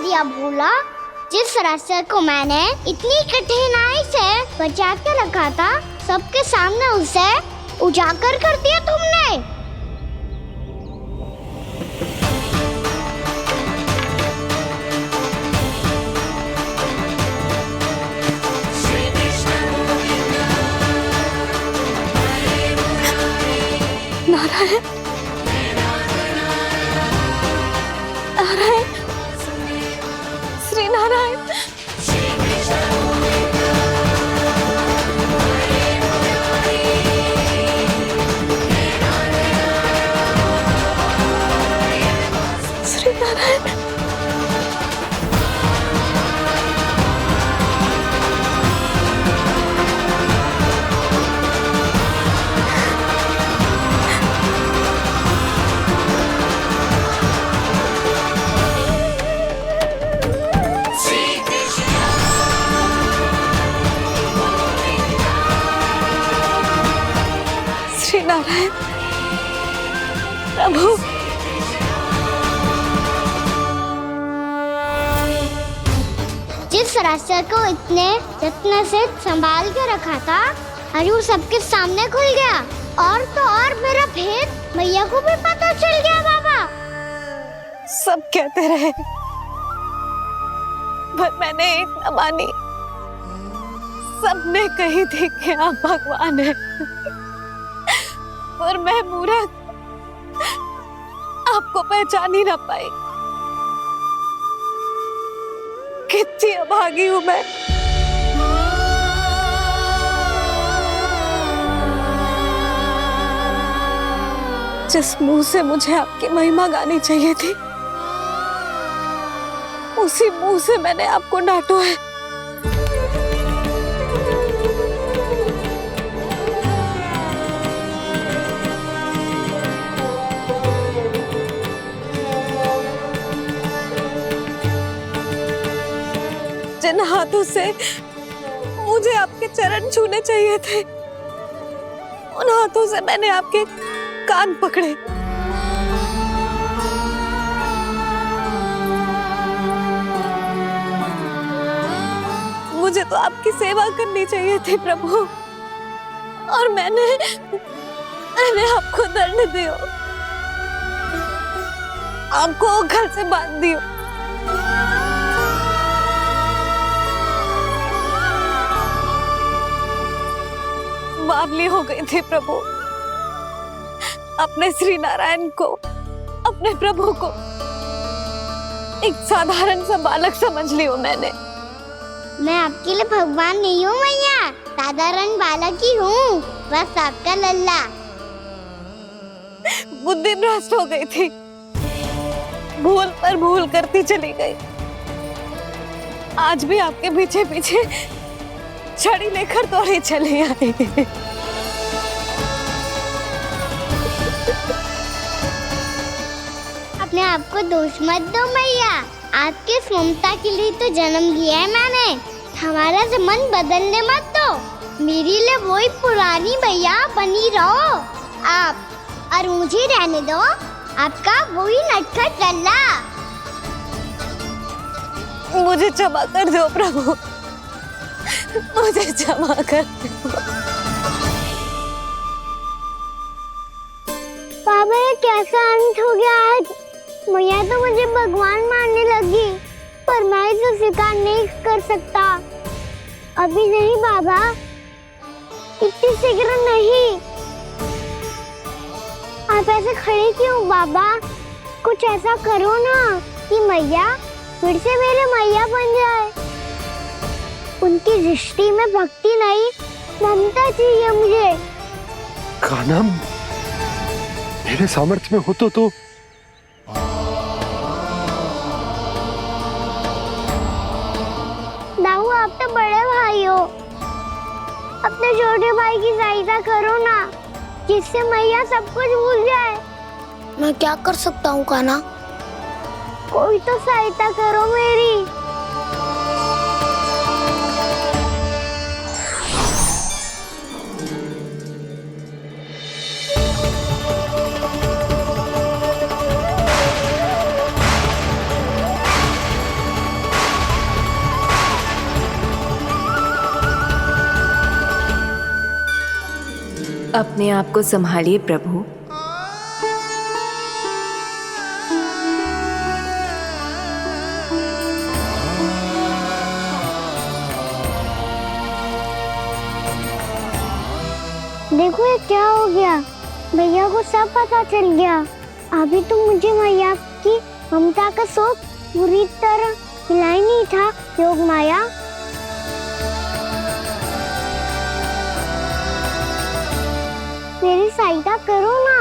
दिया भोला। जिस रास्ते को मैंने इतनी कठिनाई से बचा के रखा था, सबके सामने उसे उजागर कर दिया तुमने। नारायण, नारायण, श्री नारायण। श्री नारायण। श्री नारायण प्रभु। जिस रास्ते को इतने यत्न से संभाल के रखा था, आज वो सबके सामने खुल गया। और तो और मेरा भेद मैया को भी पता चल गया बाबा। सब कहते रहे, पर मैंने एक न मानी। सबने कही थी कि आप भगवान हैं, पर मैं मूर्ख आपको पहचान ही ना पाई। कितनी अभागी हूं मैं। जिस मुंह से मुझे आपकी महिमा गानी चाहिए थी, उसी मुंह से मैंने आपको डांटा है। जिन हाथों से मुझे आपके चरण छूने चाहिए थे, उन हाथों से मैंने आपके कान पकड़े। मुझे तो आपकी सेवा करनी चाहिए थी प्रभु, और मैंने आपको दंड दियो, आपको घर से बांध दियो। बावली हो गई थी प्रभु। अपने श्री नारायण को, अपने प्रभु को एक साधारण सा बालक समझ लियो मैंने। मैं आपके लिए भगवान नहीं हूँ मैया, साधारण बालक ही हूँ, बस आपका लल्ला। बुद्धि भ्रष्ट हो गई थी, भूल पर भूल करती चली गई। आज भी आपके पीछे पीछे छड़ी लेकर दौड़ी चली आई। अपने आप को दोष मत दो मैया, आपके इस ममता के लिए तो जन्म लिया है मैंने। हमारा से मन बदलने मत दो। मेरे लिए वही पुरानी मैया बनी रहो आप, और मुझे रहने दो आपका वही नटखट लल्ला। मुझे क्षमा कर दो प्रभु, मुझे क्षमा कर दो। बाबा ये कैसा अंत हो गया आज? मैया तो मुझे भगवान मानने लगी, पर मैं इसे स्वीकार नहीं कर सकता। अभी नहीं बाबा, इतनी शीघ्र नहीं। आप ऐसे खड़े क्यों बाबा? कुछ ऐसा करो ना कि मैया फिर से मेरे मैया बन जाए। उनकी दृष्टि में भक्ति नहीं, ममता चाहिए मुझे। कान्हा, मेरे सामर्थ्य में हो तो दाऊ, आप तो बड़े भाई हो, अपने छोटे भाई की सहायता करो ना, जिससे मैया सब कुछ भूल जाए। मैं क्या कर सकता हूँ कान्हा? कोई तो सहायता करो मेरी। अपने आप को संभालिए प्रभु। देखो ये क्या हो गया, भैया को सब पता चल गया। अभी तो मुझे मैया की ममता का शौक पूरी तरह मिला ही नहीं था। योग माया, मेरी सहायता करो ना।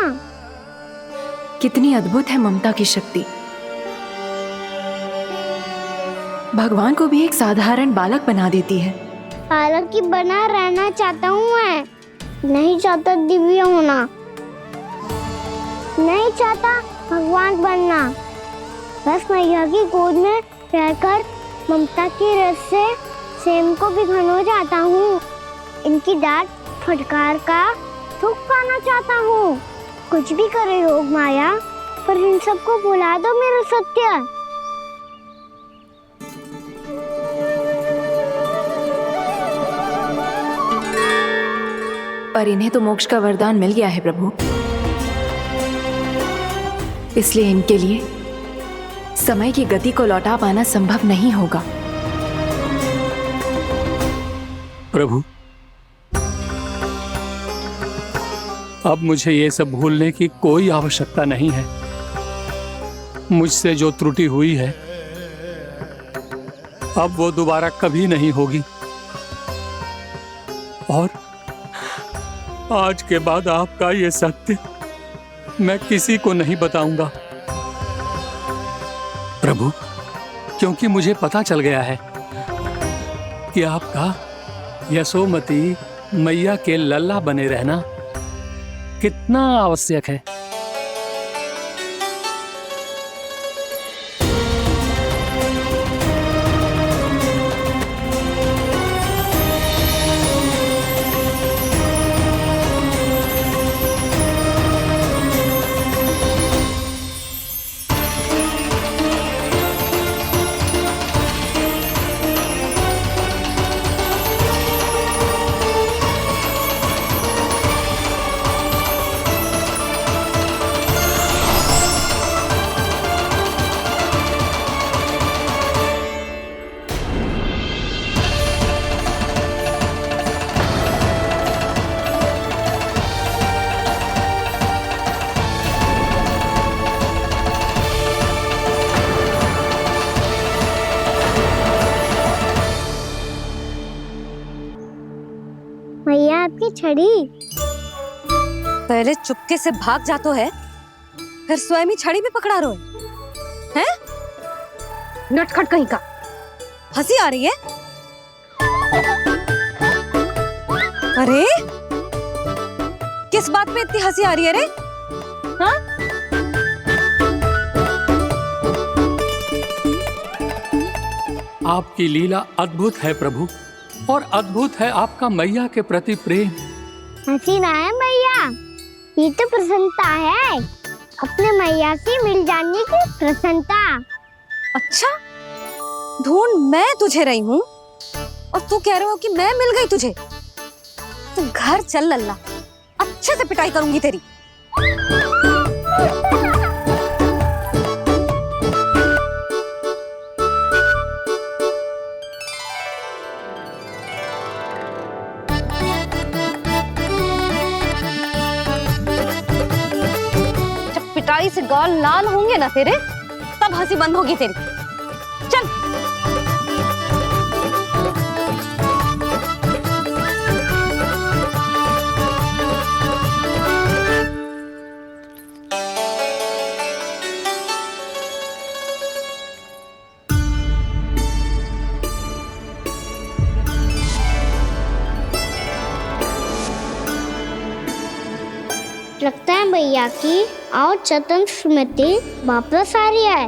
कितनी अद्भुत है ममता की शक्ति। भगवान को भी एक साधारण बालक बना देती है। बालक की बना रहना चाहता हूँ मैं, नहीं चाहता दिव्य होना, नहीं चाहता भगवान बनना। बस मैया की गोद में रहकर ममता की रस से सेम को भी घनो चाहता हूँ। इनकी डांट फटकार का सुख पाना चाहता हूँ। कुछ भी करे योग माया, पर इन सबको भुला दो मेरा सत्य। पर इन्हें तो मोक्ष का वरदान मिल गया है प्रभु, इसलिए इनके लिए समय की गति को लौटा पाना संभव नहीं होगा। प्रभु, अब मुझे ये सब भूलने की कोई आवश्यकता नहीं है। मुझसे जो त्रुटि हुई है अब वो दोबारा कभी नहीं होगी, और आज के बाद आपका ये सत्य मैं किसी को नहीं बताऊंगा प्रभु, क्योंकि मुझे पता चल गया है कि आपका यशोमती मैया के लल्ला बने रहना कितना आवश्यक है। भैया आपकी छड़ी। पहले चुपके से भाग जा तो है, फिर स्वयं ही छड़ी भी पकड़ा रहे हैं? नटखट कहीं का। हंसी आ रही है? अरे किस बात पे इतनी हंसी आ रही है रे? हाँ? आपकी लीला अद्भुत है प्रभु, और अद्भुत है आपका मैया के प्रति प्रेम। हंसी ना है मैया, ये तो प्रसन्नता है, अपने मैया से मिल जाने की प्रसन्नता। अच्छा, ढूंढ मैं तुझे रही हूँ और तू कह रहे हो कि मैं मिल गई तुझे। तू घर चल लल्ला, अच्छे से पिटाई करूंगी तेरी। जब पिटाई से गाल लाल होंगे ना तेरे, तब हंसी बंद होगी तेरी। चल। लगता है भैया की और चतन स्मृति वापस आ रही है।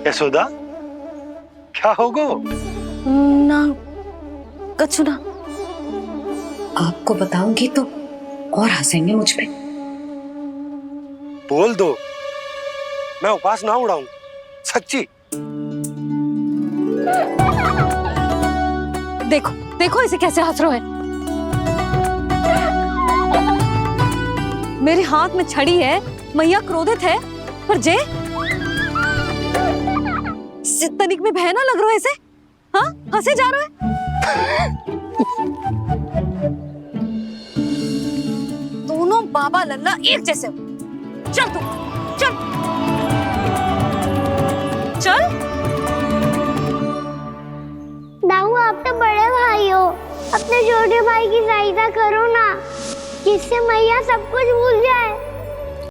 यशोदा, क्या हो गो? ना कछु ना। आपको बताऊंगी तो और हंसेंगे मुझ पे। बोल दो, मैं उपास ना उड़ाऊं, सच्ची। देखो देखो इसे कैसे हंस रहे हैं। मेरे हाथ में छड़ी है, मैया क्रोधित है, पर जे तनिक में भय ना लग रहा है इसे। हाँ हंसे जा रहा है। दोनों बाबा लल्ला एक जैसे हो। चल तू चल चल। दाऊ आप तो बड़े भाई हो, अपने छोटे भाई की सहायता करो ना, जिससे मैया सब कुछ भूल जाए।